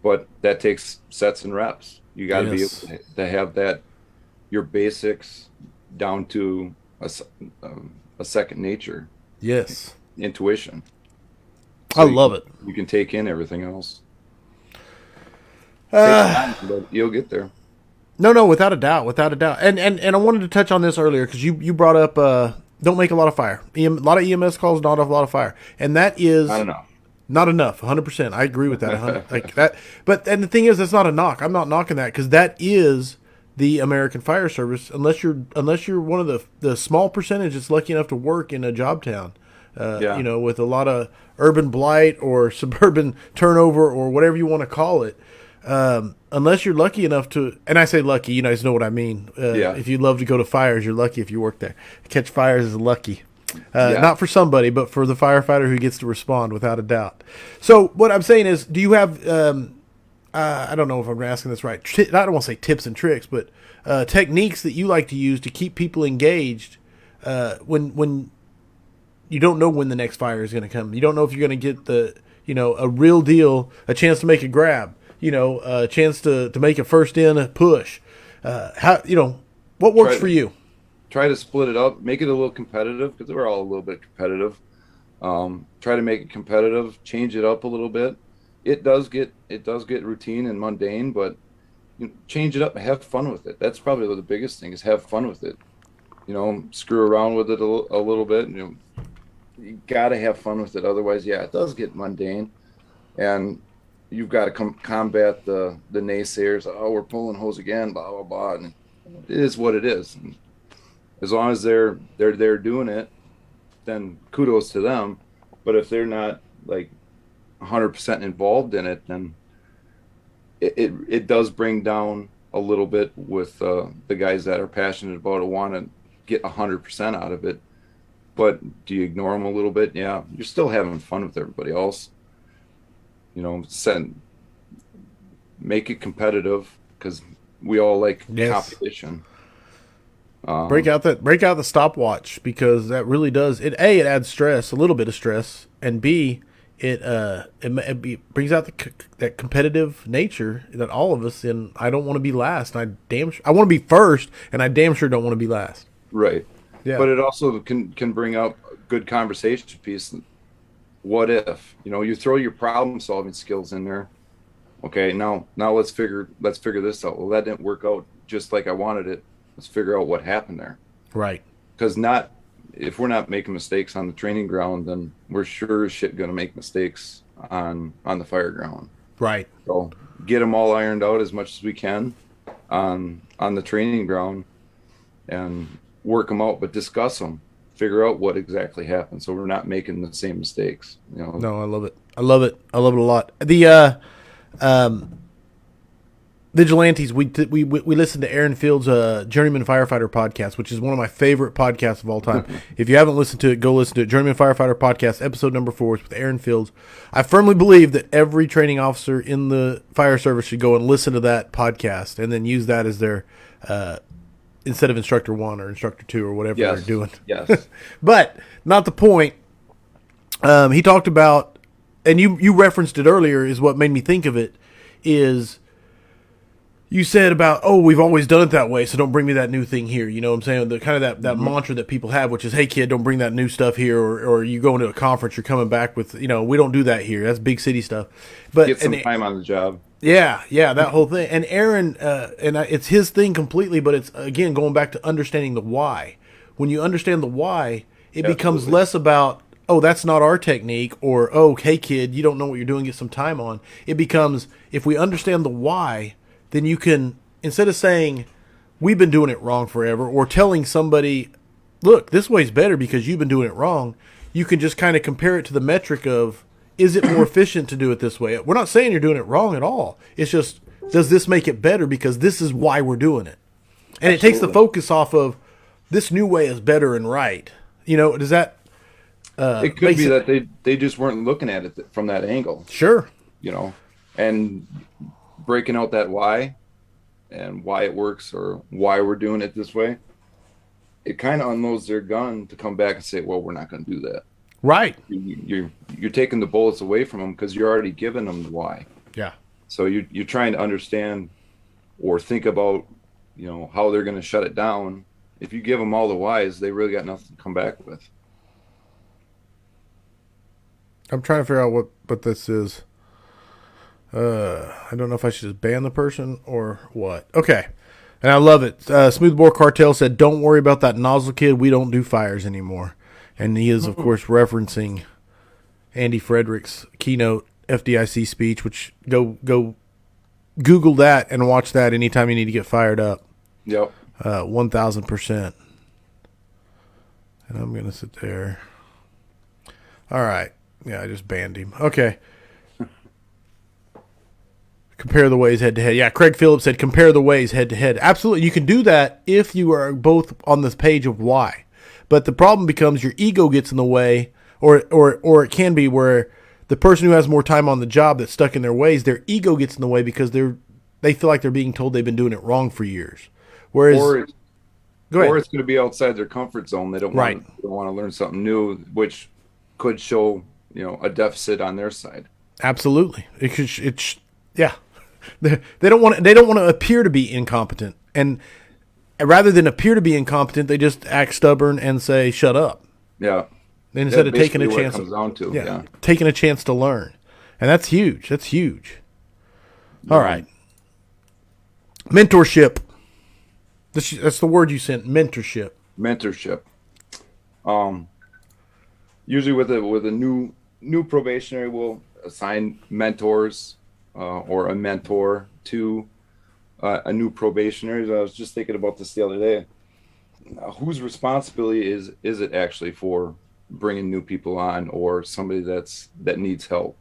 But that takes sets and reps. You got to be yes, able to have that, your basics down to a second nature, yes, intuition. I So love it. you can take in everything else. Takes time, but you'll get there. No, no, without a doubt, without a doubt. And I wanted to touch on this earlier because you brought up don't make a lot of fire. A lot of EMS calls, not a lot of fire, and that is I don't know. not enough. 100%. I agree with that. 100, like that. But and the thing is, that's not a knock. I'm not knocking that because that is the American Fire Service. Unless you're one of the small percentage that's lucky enough to work in a job town, Yeah. with a lot of urban blight or suburban turnover or whatever you want to call it. Unless you're lucky enough to, and I say lucky, you guys know what I mean. Yeah. If you love to go to fires, you're lucky if you work there. Catch fires is lucky. Yeah. Not for somebody, but for the firefighter who gets to respond, without a doubt. So what I'm saying is, do you have, I don't know if I'm asking this right, I don't want to say tips and tricks, but techniques that you like to use to keep people engaged when you don't know when the next fire is going to come. You don't know if you're going to get a real deal, a chance to make a grab, a chance to make a first in push. What works for you? Try to split it up, make it a little competitive, because we're all a little bit competitive. Try to make it competitive, change it up a little bit. It does get routine and mundane, but change it up and have fun with it. That's probably the biggest thing, is have fun with it. Screw around with it a little bit. You got to have fun with it. Otherwise, yeah, it does get mundane, and you've got to combat the naysayers. Oh, we're pulling hose again, blah blah blah. And it is what it is. And as long as they're doing it, then kudos to them. But if they're not like 100% involved in it, then it does bring down a little bit with the guys that are passionate about it, want to get 100% out of it. But do you ignore them a little bit? Yeah, you're still having fun with everybody else. Make it competitive, because we all like competition. Break out the stopwatch, because that really does it. It adds stress, a little bit of stress, and B, it brings out that competitive nature that all of us. And I don't want to be last. And I want to be first, and I damn sure don't want to be last. Right. Yeah. But it also can bring up good conversation piece. What if you throw your problem solving skills in there? Okay, now let's figure this out. Well, that didn't work out just like I wanted it. Let's figure out what happened there. Right. Because if we're not making mistakes on the training ground, then we're sure as shit going to make mistakes on the fire ground. Right. So get them all ironed out as much as we can on the training ground, and work them out, but discuss them. Figure out what exactly happened, so we're not making the same mistakes. No, I love it. I love it a lot. The Vigilantes, we listened to Aaron Field's Journeyman Firefighter podcast, which is one of my favorite podcasts of all time. If you haven't listened to it, go listen to it. Journeyman Firefighter podcast, episode number 4 is with Aaron Fields. I firmly believe that every training officer in the fire service should go and listen to that podcast and then use that as their instead of instructor 1 or instructor 2 or whatever they're doing. Yes. But not the point. He talked about, and you referenced it earlier, is what made me think of it, is you said about, oh, we've always done it that way, so don't bring me that new thing here. You know what I'm saying? The kind of that mantra that people have, which is, hey, kid, don't bring that new stuff here, or you go into a conference, you're coming back with, we don't do that here. That's big city stuff. But get some time on the job. Yeah, that whole thing. And Aaron, it's his thing completely, but it's, again, going back to understanding the why. When you understand the why, it becomes less about, oh, that's not our technique, or, oh, hey, kid, you don't know what you're doing, get some time on. It becomes, if we understand the why, then you can, instead of saying, we've been doing it wrong forever, or telling somebody, look, this way's better because you've been doing it wrong, you can just kind of compare it to the metric of, is it more efficient to do it this way? We're not saying you're doing it wrong at all. It's just, does this make it better because this is why we're doing it? And Absolutely. It takes the focus off of, this new way is better and right. Does that... it could be that they just weren't looking at it from that angle. Sure. And breaking out that why and why it works or why we're doing it this way, it kind of unloads their gun to come back and say, well, we're not going to do that. Right. You're taking the bullets away from them because you're already giving them the why. Yeah. So you're trying to understand or think about, how they're going to shut it down. If you give them all the whys, they really got nothing to come back with. I'm trying to figure out what this is. I don't know if I should just ban the person or what. Okay. And I love it. Smoothbore Cartel said, don't worry about that nozzle kid. We don't do fires anymore. And he is, of course, referencing Andy Frederick's keynote FDIC speech, which go Google that and watch that anytime you need to get fired up. Yep. 1,000%. And I'm going to sit there. All right. Yeah, I just banned him. Okay. Compare the ways head to head. Yeah, Craig Phillips said compare the ways head to head. Absolutely. You can do that if you are both on this page of why. But the problem becomes your ego gets in the way, or it can be where the person who has more time on the job that's stuck in their ways, their ego gets in the way because they feel like they're being told they've been doing it wrong for years. Whereas or it's going to be outside their comfort zone. They don't want to learn something new, which could show a deficit on their side. Absolutely. Yeah. They don't want to appear to be incompetent, and rather than appear to be incompetent, they just act stubborn and say shut up. Yeah. Instead of taking a chance, taking a chance to learn, and that's huge. That's huge. All right. Mentorship. That's the word you sent. Mentorship. Usually with a new probationary, we'll assign mentors. Or a mentor to a new probationary. I was just thinking about this the other day. Whose responsibility is it actually for bringing new people on, or somebody that needs help?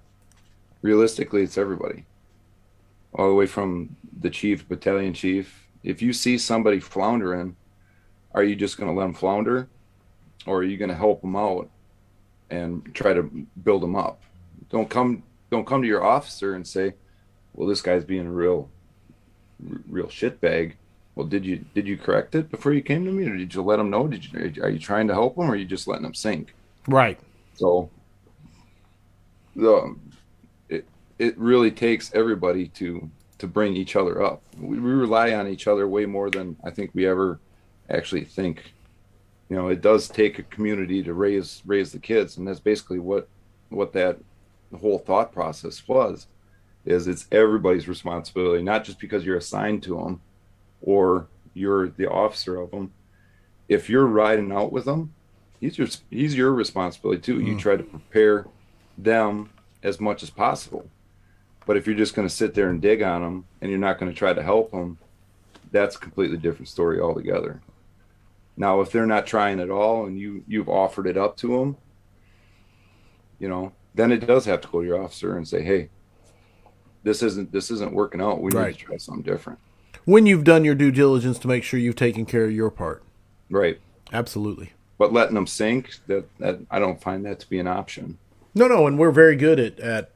Realistically, it's everybody, all the way from the chief, battalion chief. If you see somebody floundering, are you just going to let them flounder, or are you going to help them out and try to build them up? Don't come to your officer and say, well, this guy's being a real shitbag. Well, did you correct it before you came to me, or did you let him know? Are you trying to help him, or are you just letting him sink? Right. So it really takes everybody to bring each other up. We rely on each other way more than I think we ever actually think. It does take a community to raise the kids, and that's basically what that the whole thought process is it's everybody's responsibility, not just because you're assigned to them or you're the officer of them. If you're riding out with them, he's your responsibility too. You try to prepare them as much as possible. But if you're just going to sit there and dig on them and you're not going to try to help them, that's a completely different story altogether. Now, if they're not trying at all and you've offered it up to them, then it does have to go to your officer and say, hey, this isn't working out. We need to try something different. When you've done your due diligence to make sure you've taken care of your part. Right. Absolutely. But letting them sink, that I don't find that to be an option. No, and we're very good at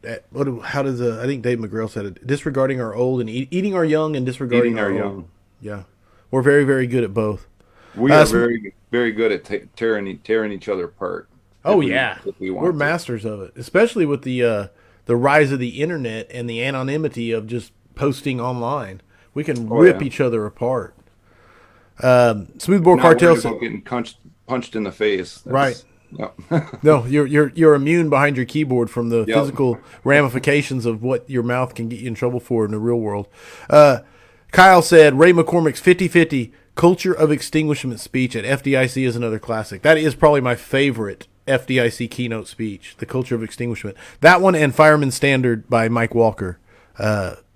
how does I think Dave McGrail said it, disregarding our old and eating our young and disregarding our young. Old. Yeah. We're very, very good at both. We are very, very good at tearing each other apart. Oh, yeah. We're masters of it, especially with the rise of the internet and the anonymity of just posting online. We can rip each other apart. Smoothbore Cartel said, getting punched in the face. Right. No, you're immune behind your keyboard from the physical ramifications of what your mouth can get you in trouble for in the real world. Kyle said, Ray McCormick's 50-50 Culture of Extinguishment speech at FDIC is another classic. That is probably my favorite FDIC keynote speech, the Culture of Extinguishment. That one and Fireman's Standard by Mike Walker.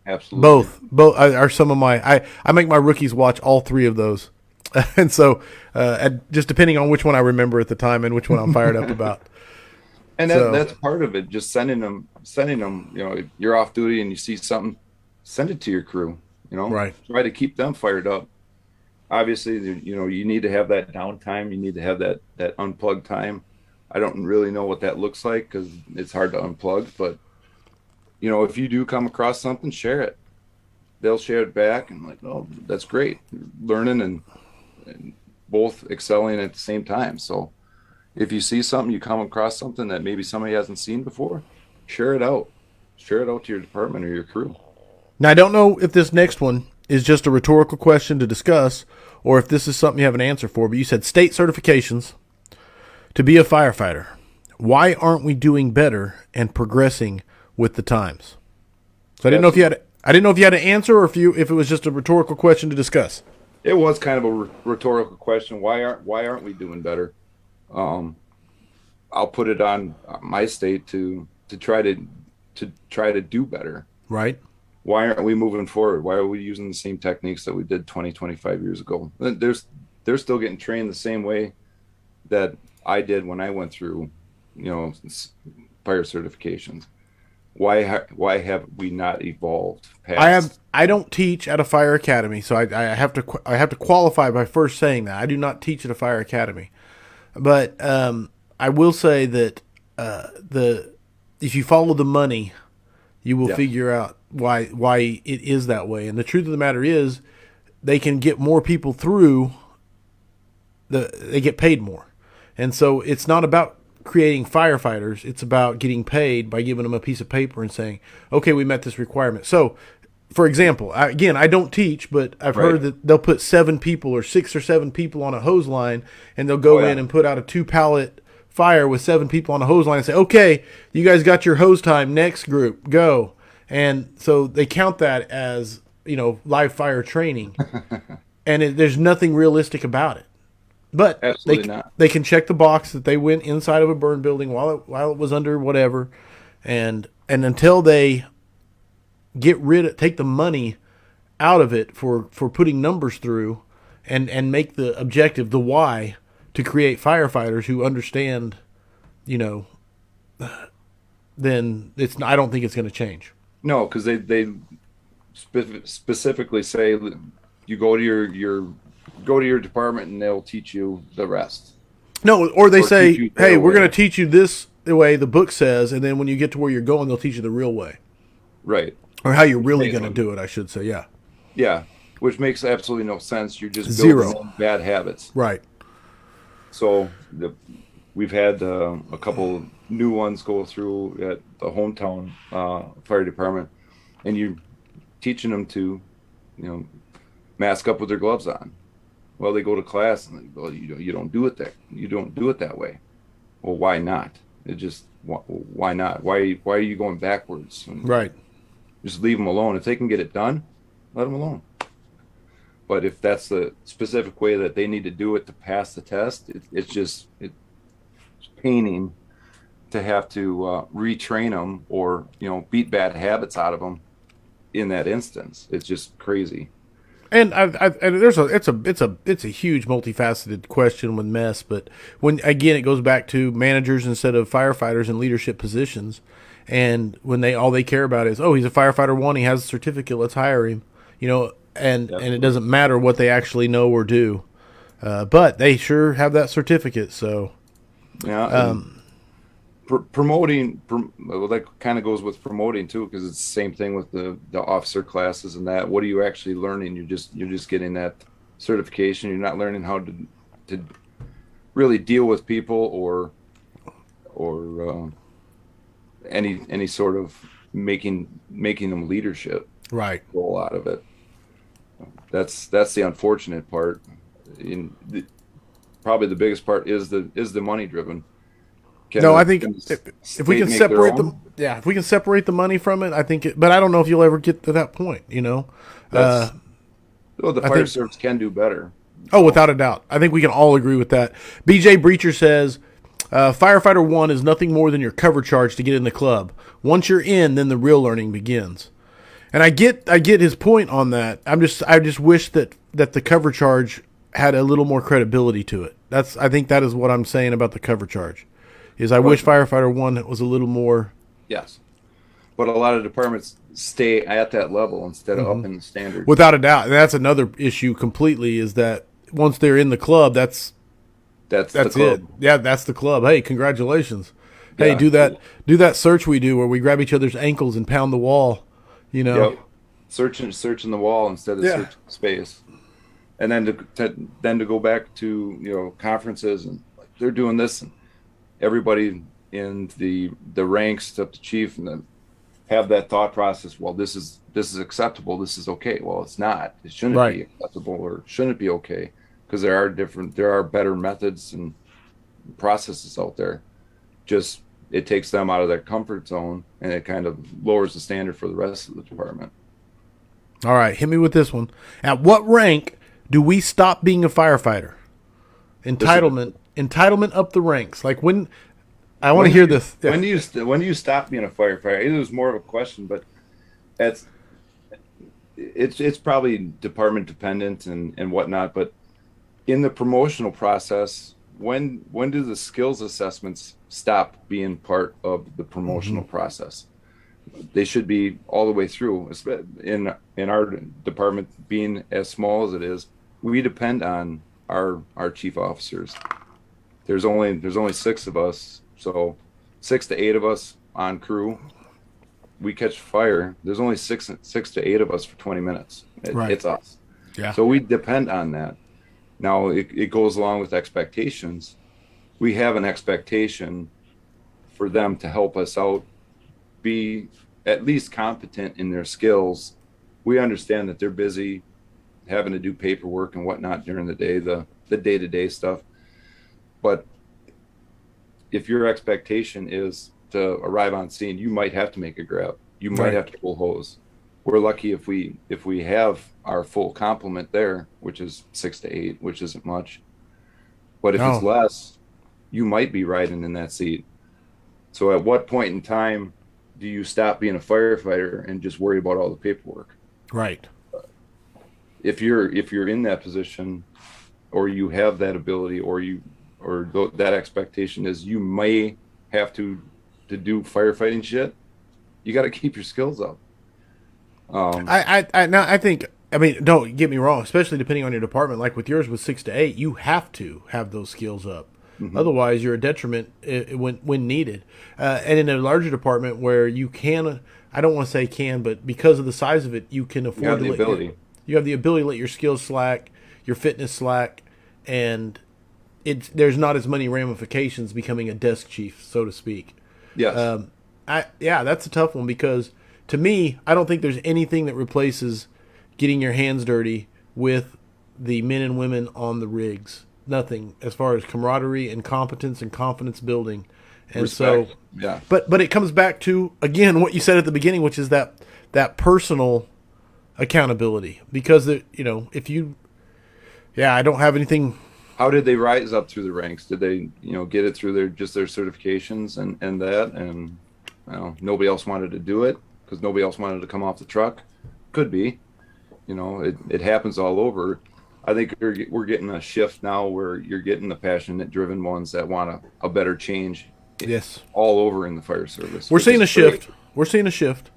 Absolutely. Both are some of my. I make my rookies watch all three of those, and so just depending on which one I remember at the time and which one I'm fired up about. And that's part of it. Just sending them. You know, you're off duty and you see something, send it to your crew. You know, try to keep them fired up. Obviously, you know, you need to have that downtime. You need to have that unplugged time. I don't really know what that looks like because it's hard to unplug. But, you know, if you do come across something, share it. They'll share it back and like, oh, that's great. Learning and both excelling at the same time. So if you see something, you come across something that maybe somebody hasn't seen before, share it out. Share it out to your department or your crew. Now, I don't know if this next one is just a rhetorical question to discuss or if this is something you have an answer for, but you said state certifications to be a firefighter. Why aren't we doing better and progressing with the times? So I didn't know if you had an answer or if it was just a rhetorical question to discuss. It was kind of a rhetorical question. Why aren't we doing better? I'll put it on my state to try to do better. Right. Why aren't we moving forward? Why are we using the same techniques that we did 20, 25 years ago? They're still getting trained the same way that I did when I went through, you know, fire certifications. Why have we not evolved past? I don't teach at a fire academy, so I have to qualify by first saying that I do not teach at a fire academy. But I will say that if you follow the money, you will figure out why it is that way. And the truth of the matter is, they can get more people through. They get paid more, and so it's not about creating firefighters. It's about getting paid by giving them a piece of paper and saying, "Okay, we met this requirement." So, for example, I don't teach, but I've heard that they'll put 7 people or 6 or 7 people on a hose line, and they'll go in and put out a 2-pallet fire with 7 people on a hose line and say, "Okay, you guys got your hose time. Next group, go." And so they count that as, you know, live fire training, and there's nothing realistic about it. But they can check the box that they went inside of a burn building while it was under whatever, and until they take the money out of it for putting numbers through, and make the objective the why to create firefighters who understand, you know, then I don't think it's going to change. No, because they specifically say you go to your department and they'll teach you the rest. No, or they say, "Hey, we're going to teach you this the way the book says," and then when you get to where you're going, they'll teach you the real way. Right. Or how you're really going to do it, I should say. Yeah. Yeah, which makes absolutely no sense. You're just building bad habits. Right. So we've had a couple new ones go through at the hometown fire department, and you're teaching them to, you know, mask up with their gloves on. Well, they go to class and they go, you don't do it that way. Well, why not? Why not? Why are you going backwards? Right. Just leave them alone. If they can get it done, let them alone. But if that's the specific way that they need to do it to pass the test, it's paining to have to retrain them or, you know, beat bad habits out of them in that instance. It's just crazy. And it's a huge multifaceted question with mess, but when again it goes back to managers instead of firefighters in leadership positions, and when all they care about is, oh, he's a firefighter one, he has a certificate, let's hire him, and it doesn't matter what they actually know or do, but they sure have that certificate. So Yeah. Promoting, well, that kind of goes with promoting too, because it's the same thing with the officer classes and that. What are you actually learning? You're just getting that certification. You're not learning how to really deal with people or any sort of making them leadership right. role out of it. That's the unfortunate part. Probably the biggest part is the money driven. No, I think if we can make their separate own? if we can separate the money from it, I think but I don't know if you'll ever get to that point, That's well, the I fire think- service can do better. Oh, without a doubt. I think we can all agree with that. BJ Breacher says, firefighter one is nothing more than your cover charge to get in the club. Once you're in, then the real learning begins. And I get his point on that. I just wish that the cover charge had a little more credibility to it. I think that is what I'm saying about the cover charge. Is I wish firefighter one was a little more. Yes, but a lot of departments stay at that level instead of up in the standard. Without a doubt. And that's another issue completely, is that once they're in the club, that's the it. club. Yeah, that's the club. Hey, congratulations. Hey, Yeah. do that search we do where we grab each other's ankles and pound the wall, Yep. Searching the wall instead of searching space, and then to go back to conferences, and like, they're doing this, and everybody in the ranks up to chief and then have that thought process. Well, this is acceptable. This is okay. Well, it's not. It shouldn't be acceptable, or shouldn't be okay, because there are better methods and processes out there. Just it takes them out of their comfort zone, and it kind of lowers the standard for the rest of the department. All right, hit me with this one. At what rank do we stop being a firefighter? Entitlement up the ranks. Like when I want to hear this. Yeah. When do you stop being a firefighter? It was more of a question, but it's probably department dependent and whatnot. But in the promotional process, when do the skills assessments stop being part of the promotional process? They should be all the way through. In our department, being as small as it is, we depend on our chief officers. There's only 6 of us, so 6 to 8 of us on crew. We catch fire. There's only 6 to 8 of us for 20 minutes. It's us. Yeah. So we depend on that. Now it goes along with expectations. We have an expectation for them to help us out, be at least competent in their skills. We understand that they're busy having to do paperwork and whatnot during the day, the day-to-day stuff. But if your expectation is to arrive on scene, you might have to make a grab. You might have to pull hose. We're lucky if we have our full complement there, which is 6 to 8, which isn't much. But if it's less, you might be riding in that seat. So at what point in time do you stop being a firefighter and just worry about all the paperwork? Right. If you're in that position, or you have that ability, or that expectation is you may have to do firefighting shit, you got to keep your skills up. I think, don't get me wrong, especially depending on your department, like with yours with 6 to 8, you have to have those skills up. Mm-hmm. Otherwise, you're a detriment when needed. And in a larger department where you can, I don't want to say can, but because of the size of it, you can afford you have the ability to let your skills slack, your fitness slack, and there's not as many ramifications becoming a desk chief, so to speak. Yes. That's a tough one, because to me, I don't think there's anything that replaces getting your hands dirty with the men and women on the rigs. Nothing, as far as camaraderie and competence and confidence building. And respect. So, yeah. But it comes back to, again, what you said at the beginning, which is that personal accountability. Because, I don't have anything. How did they rise up through the ranks? Did they, get it through their certifications and that, and nobody else wanted to do it because nobody else wanted to come off the truck? Could be. It happens all over. I think we're getting a shift now where you're getting the passionate, driven ones that want a better change Yes. all over in the fire service. We're seeing a shift. We're seeing a shift.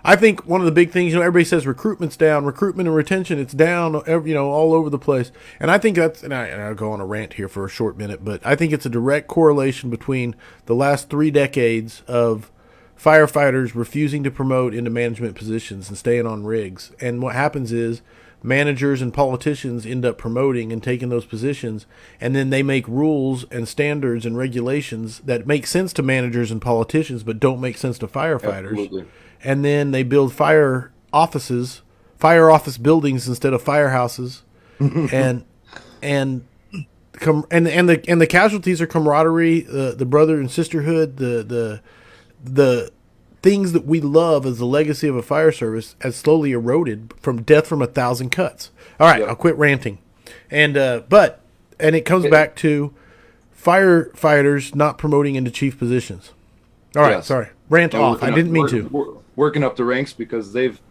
I think one of the big things, everybody says recruitment's down, recruitment and retention, it's down, all over the place. And I think that's, and I'll go on a rant here for a short minute, but I think it's a direct correlation between the last 3 decades of firefighters refusing to promote into management positions and staying on rigs. And what happens is managers and politicians end up promoting and taking those positions, and then they make rules and standards and regulations that make sense to managers and politicians but don't make sense to firefighters. Absolutely. And then they build fire office buildings instead of firehouses, and the casualties are camaraderie, the brother and sisterhood, the things that we love as the legacy of a fire service has slowly eroded from death from 1,000 cuts. All right, I'll quit ranting, and it comes back to firefighters not promoting into chief positions. All right, sorry, rant off. I didn't mean to. Working up the ranks because they've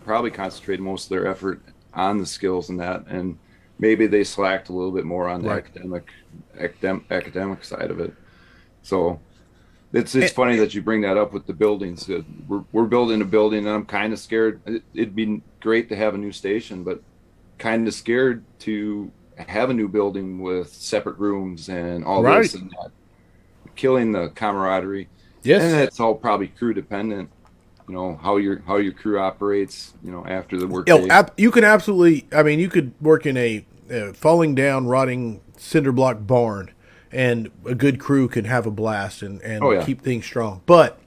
probably concentrated most of their effort on the skills and that, and maybe they slacked a little bit more on the academic side of it. So it's funny that you bring that up with the buildings. We're building a building, and I'm kind of scared. It'd be great to have a new station, but kind of scared to have a new building with separate rooms and all this and that, killing the camaraderie. Yes, and it's all probably crew dependent. How your crew operates. After the work day. You can absolutely. I mean, you could work in a falling down, rotting cinder block barn, and a good crew can have a blast and keep things strong. But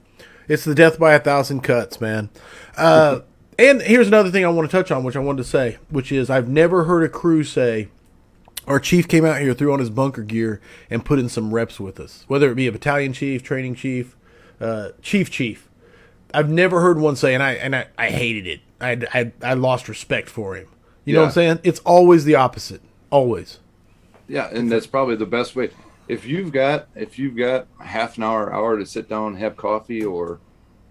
it's the death by 1,000 cuts, man. And here's another thing I want to touch on, which I wanted to say, which is I've never heard a crew say, our chief came out here, threw on his bunker gear, and put in some reps with us, whether it be a battalion chief, training chief, chief. I've never heard one say, and I hated it. I lost respect for him. You know what I'm saying? It's always the opposite. Always. Yeah, and that's probably the best way. If you've got half an hour to sit down and have coffee or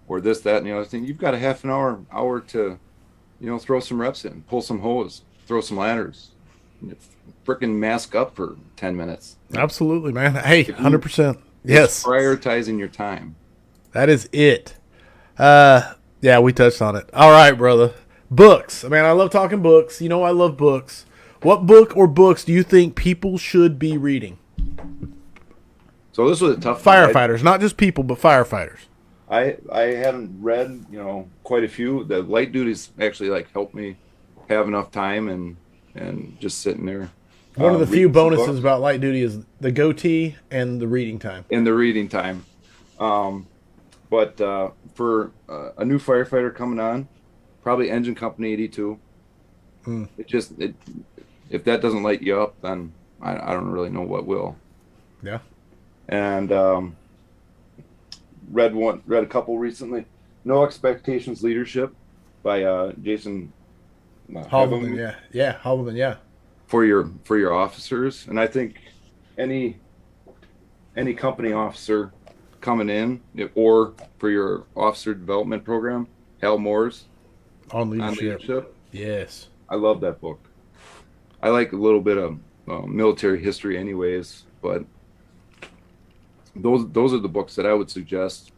this, that, and the other thing, you've got a half an hour to, throw some reps in, pull some hose, throw some ladders, frickin' mask up for 10 minutes. Absolutely, man. Hey, 100%. Yes. Prioritizing your time. That is it. Yeah, we touched on it. All right, brother. Books. Man, I love talking books. I love books. What book or books do you think people should be reading? So this was a tough firefighters, not just people, but firefighters. I haven't read, quite a few. The light duties actually helped me have enough time and just sitting there. One of the few bonuses about light duty is the goatee and the reading time. But for a new firefighter coming on, probably Engine Company 82. If that doesn't light you up, then I don't really know what will. Yeah. And read a couple recently. No Expectations Leadership by Jason Halberman. Halberman. Yeah. For your officers, and I think any company officer coming in, or for your officer development program, Hal Moore's on leadership. Yes, I love that book. I like a little bit of military history anyways, but those are the books that I would suggest.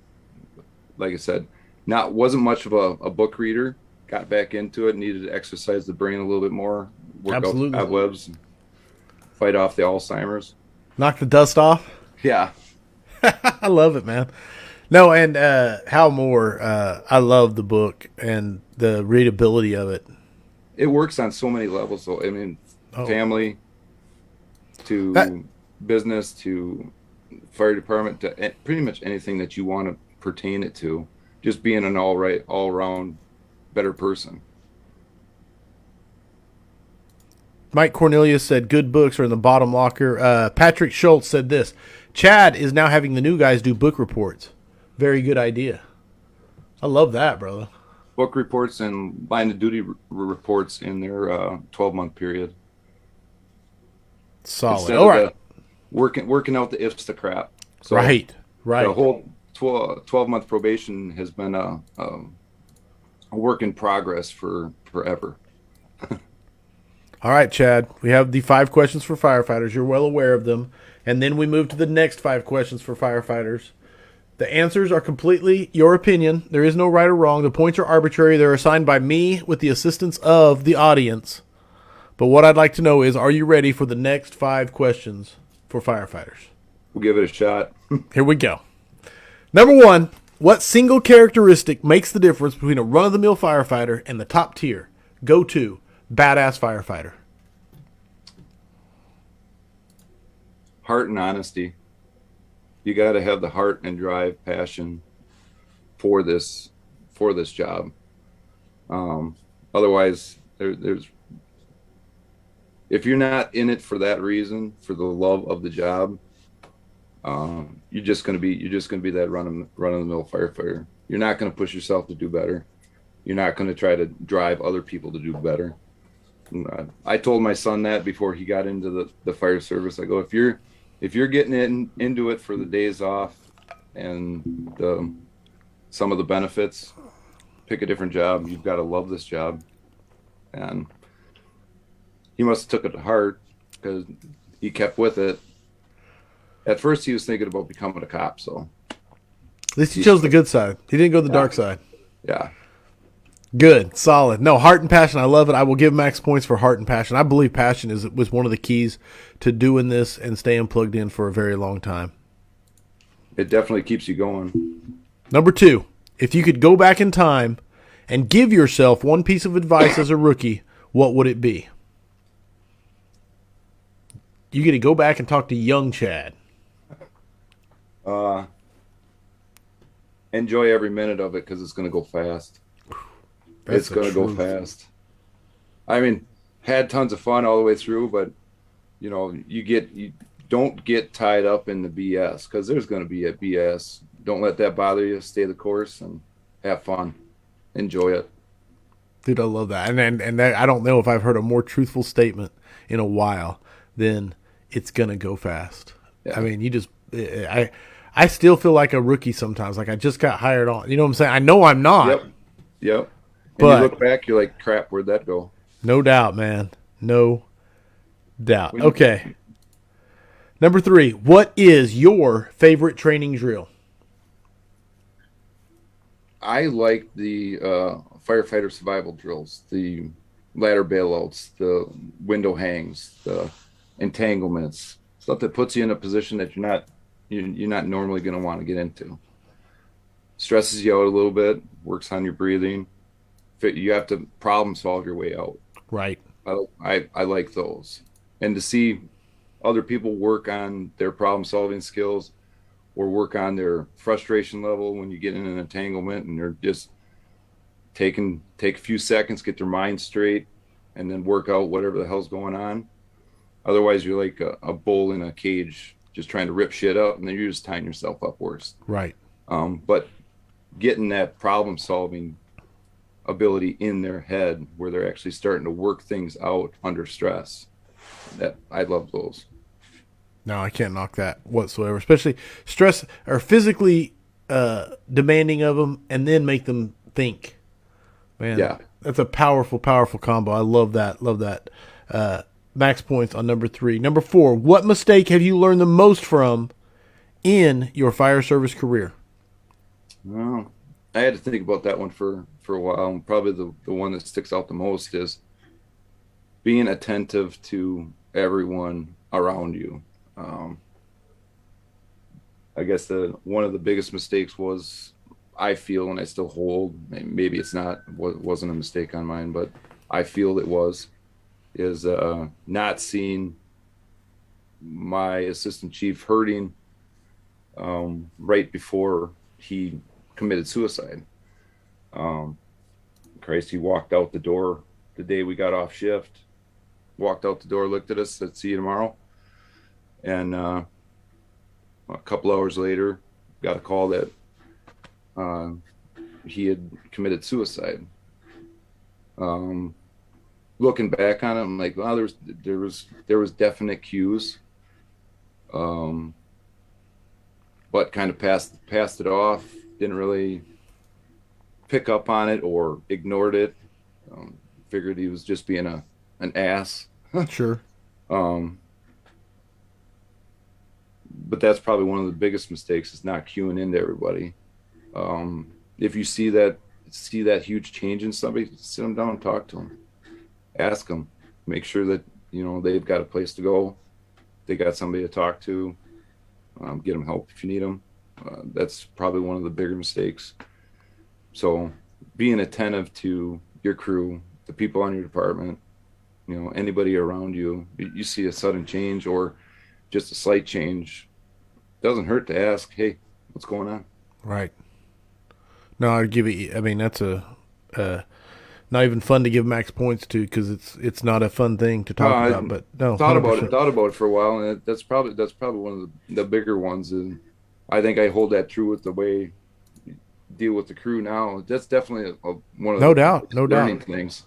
Like I said, wasn't much of a book reader, got back into it, needed to exercise the brain a little bit more, work Absolutely. out cobwebs, and fight off the Alzheimer's, knock the dust off. Yeah. I love it, man. No, and Hal Moore, I love the book and the readability of it. It works on so many levels. So I mean, family to business to fire department to pretty much anything that you want to pertain it to. Just being an all around better person. Mike Cornelius said good books are in the bottom locker. Patrick Schultz said this. Chad is now having the new guys do book reports. Very good idea. I love that, brother. Book reports and line of duty reports in their 12-month period. Solid. Instead All right. Working out the ifs to crap. So right. The whole 12-month probation has been a work in progress for forever. All right, Chad. We have the 5 questions for firefighters. You're well aware of them. And then we move to the next 5 questions for firefighters. The answers are completely your opinion. There is no right or wrong. The points are arbitrary. They're assigned by me with the assistance of the audience. But what I'd like to know is, are you ready for the next 5 questions for firefighters? We'll give it a shot. Here we go. Number 1, what single characteristic makes the difference between a run-of-the-mill firefighter and the top tier, go-to, badass firefighter? Heart and honesty. You got to have the heart and drive, passion for this job. Otherwise, there's if you're not in it for that reason, for the love of the job, you're just gonna be that run of the mill firefighter. You're not gonna push yourself to do better. You're not gonna try to drive other people to do better. I told my son that before he got into the fire service. I go, if you're getting into it for the days off and some of the benefits, pick a different job. You've got to love this job. And he must have took it to heart because he kept with it. At first, he was thinking about becoming a cop. So At least he chose the good side. He didn't go the dark side. Yeah. Good. Solid. No, heart and passion. I love it. I will give max points for heart and passion. I believe passion was one of the keys to doing this and staying plugged in for a very long time. It definitely keeps you going. Number 2, if you could go back in time and give yourself one piece of advice as a rookie, what would it be? You get to go back and talk to young Chad. Enjoy every minute of it because it's going to go fast. It's going to go fast. I mean, had tons of fun all the way through, but you don't get tied up in the BS because there's going to be a BS. Don't let that bother you. Stay the course and have fun. Enjoy it. Dude, I love that. And that, I don't know if I've heard a more truthful statement in a while than it's going to go fast. Yeah. I mean, I still feel like a rookie sometimes. Like I just got hired on. You know what I'm saying? I know I'm not. Yep. And you look back, you're like, crap, where'd that go? No doubt, man. No doubt. Okay. Number 3, what is your favorite training drill? I like the firefighter survival drills, the ladder bailouts, the window hangs, the entanglements, stuff that puts you in a position that you're not normally going to want to get into. Stresses you out a little bit, works on your breathing. You have to problem solve your way out. Right. I like those. And to see other people work on their problem solving skills or work on their frustration level when you get in an entanglement and they're just take a few seconds, get their mind straight, and then work out whatever the hell's going on. Otherwise, you're like a bull in a cage just trying to rip shit up, and then you're just tying yourself up worse. Right. But getting that problem solving ability in their head where they're actually starting to work things out under stress. That I love those. No, I can't knock that whatsoever, especially stress or physically demanding of them and then make them think. Man, yeah. That's a powerful, powerful combo. I love that. Love that. Max points on number 3. Number 4, what mistake have you learned the most from in your fire service career? Well, I had to think about that one for a while. Probably the one that sticks out the most is being attentive to everyone around you. I guess one of the biggest mistakes was, I feel, and I still hold, maybe it's not, wasn't a mistake on mine, but I feel it was, is not seeing my assistant chief hurting right before he committed suicide. Christ, he walked out the door the day we got off shift, walked out the door, looked at us, said, see you tomorrow. And a couple hours later, got a call that he had committed suicide. Looking back on it, I'm like, well, there was definite cues, but kind of passed it off. Didn't really pick up on it or ignored it. Figured he was just being an ass. Sure. But that's probably one of the biggest mistakes is not queuing into everybody. If you see that huge change in somebody, sit them down and talk to them, ask them, make sure that they've got a place to go, they got somebody to talk to, get them help if you need them. That's probably one of the bigger mistakes. So being attentive to your crew, the people on your department, anybody around you, you see a sudden change or just a slight change, doesn't hurt to ask, hey, what's going on? Right. No, I'd give it. I mean, that's not even fun to give max points to because it's not a fun thing to talk about. But no, thought about it for a while, and that's probably one of the bigger ones. And I think I hold that true with the way you deal with the crew now. That's definitely one of the learning things.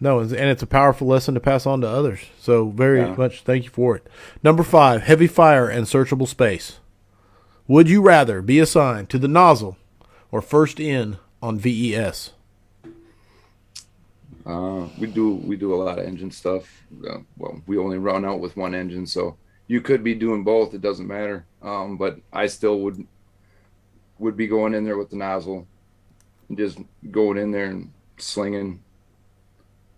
No, and it's a powerful lesson to pass on to others. So very much thank you for it. Number 5, heavy fire and searchable space. Would you rather be assigned to the nozzle or first in on VES? We do a lot of engine stuff. Well, we only run out with one engine, so you could be doing both. It doesn't matter. But I still would be going in there with the nozzle and just going in there and slinging.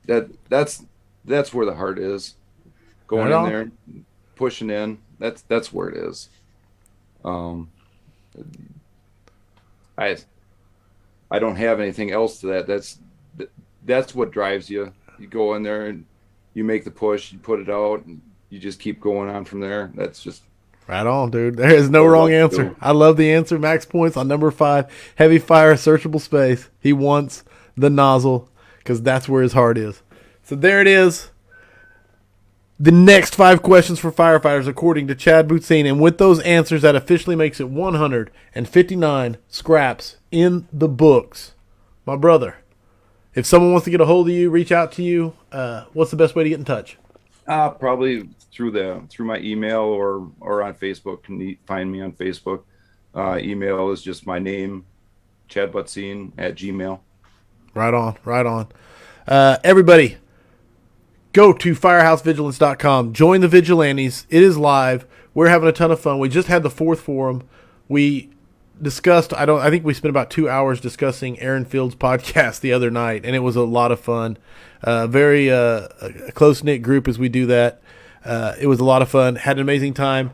That's where the heart is. Going in there, pushing in. That's where it is. I don't have anything else to that. That's what drives you. You go in there and you make the push, you put it out, and you just keep going on from there. That's just right on, dude. There is no wrong answer. I love the answer. Max points on number 5, heavy fire, searchable space. He wants the nozzle because that's where his heart is. So there it is. The next 5 questions for firefighters according to Chad Butzine. And with those answers, that officially makes it 159 scraps in the books. My brother, if someone wants to get a hold of you, reach out to you, what's the best way to get in touch? Probably through my email or on Facebook. Can you find me on Facebook? Email is just my name, chadbutzine@gmail.com. Right on. Everybody, go to firehousevigilance.com. Join the Vigilantes. It is live. We're having a ton of fun. We just had the 4th forum. We discussed, I think we spent about 2 hours discussing Aaron Field's podcast the other night, and it was a lot of fun. Very a close-knit group as we do that. It was a lot of fun. Had an amazing time.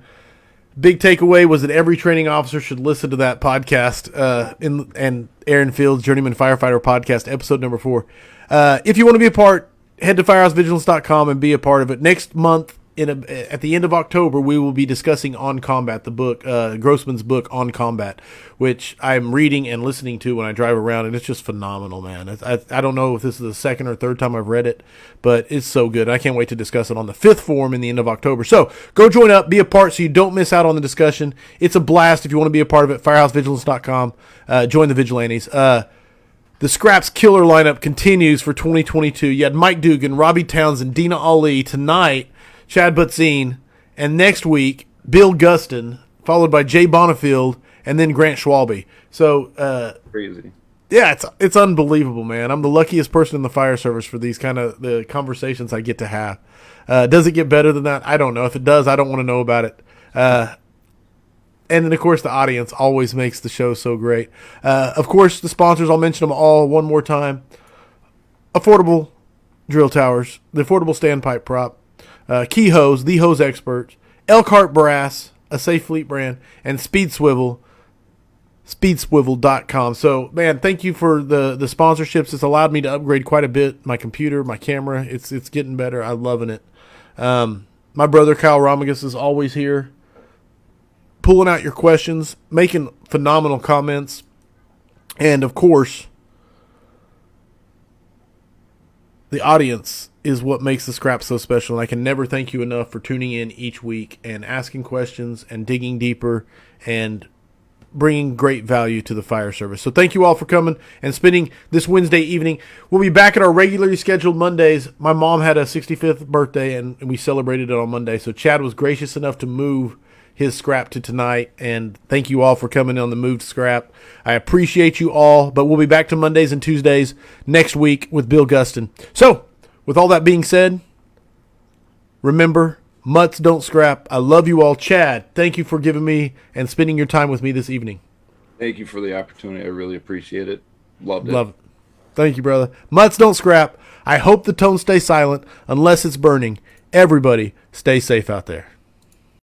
Big takeaway was that every training officer should listen to that podcast and Aaron Field's Journeyman Firefighter podcast, episode number 4. If you want to be a part, head to firehousevigilance.com and be a part of it. Next month, at the end of October, we will be discussing On Combat, the book, Grossman's book On Combat, which I'm reading and listening to when I drive around, and it's just phenomenal, man. I don't know if this is the 2nd or 3rd time I've read it, but it's so good. I can't wait to discuss it on the 5th forum in the end of October. So go join up, be a part so you don't miss out on the discussion. It's a blast if you want to be a part of it. Firehousevigilance.com. Join the Vigilantes. The Scraps Killer lineup continues for 2022. You had Mike Dugan, Robbie Townsend, Dina Ali. Tonight, Chad Butzine, and next week, Bill Gustin, followed by Jay Bonifield, and then Grant Schwalbe. So, crazy. Yeah, it's unbelievable, man. I'm the luckiest person in the fire service for these kind of the conversations I get to have. Does it get better than that? I don't know. If it does, I don't want to know about it. And then, of course, the audience always makes the show so great. Of course, the sponsors, I'll mention them all one more time. Affordable Drill Towers, the Affordable Standpipe Prop, Key Hose, the hose experts, Elkhart Brass, a Safe Fleet brand, and Speed Swivel, speedswivel.com. So, man, thank you for the sponsorships. It's allowed me to upgrade quite a bit. My computer, my camera, it's getting better. I'm loving it. My brother, Kyle Romagus, is always here, pulling out your questions, making phenomenal comments, and, of course, the audience is what makes the Scrap so special, and I can never thank you enough for tuning in each week and asking questions and digging deeper and bringing great value to the fire service. So thank you all for coming and spending this Wednesday evening. We'll be back at our regularly scheduled Mondays. My mom had a 65th birthday, and we celebrated it on Monday, so Chad was gracious enough to move his Scrap to tonight, and thank you all for coming on the moved Scrap. I appreciate you all, but we'll be back to Mondays and Tuesdays next week with Bill Gustin. So, with all that being said, Remember, mutts don't scrap. I love you all. Chad, thank you for giving me and spending your time with me this evening. Thank you for the opportunity. I really appreciate it. Loved it. Love it. Thank you, brother. Mutts don't scrap. I hope the tone stays silent unless it's burning. Everybody, stay safe out there.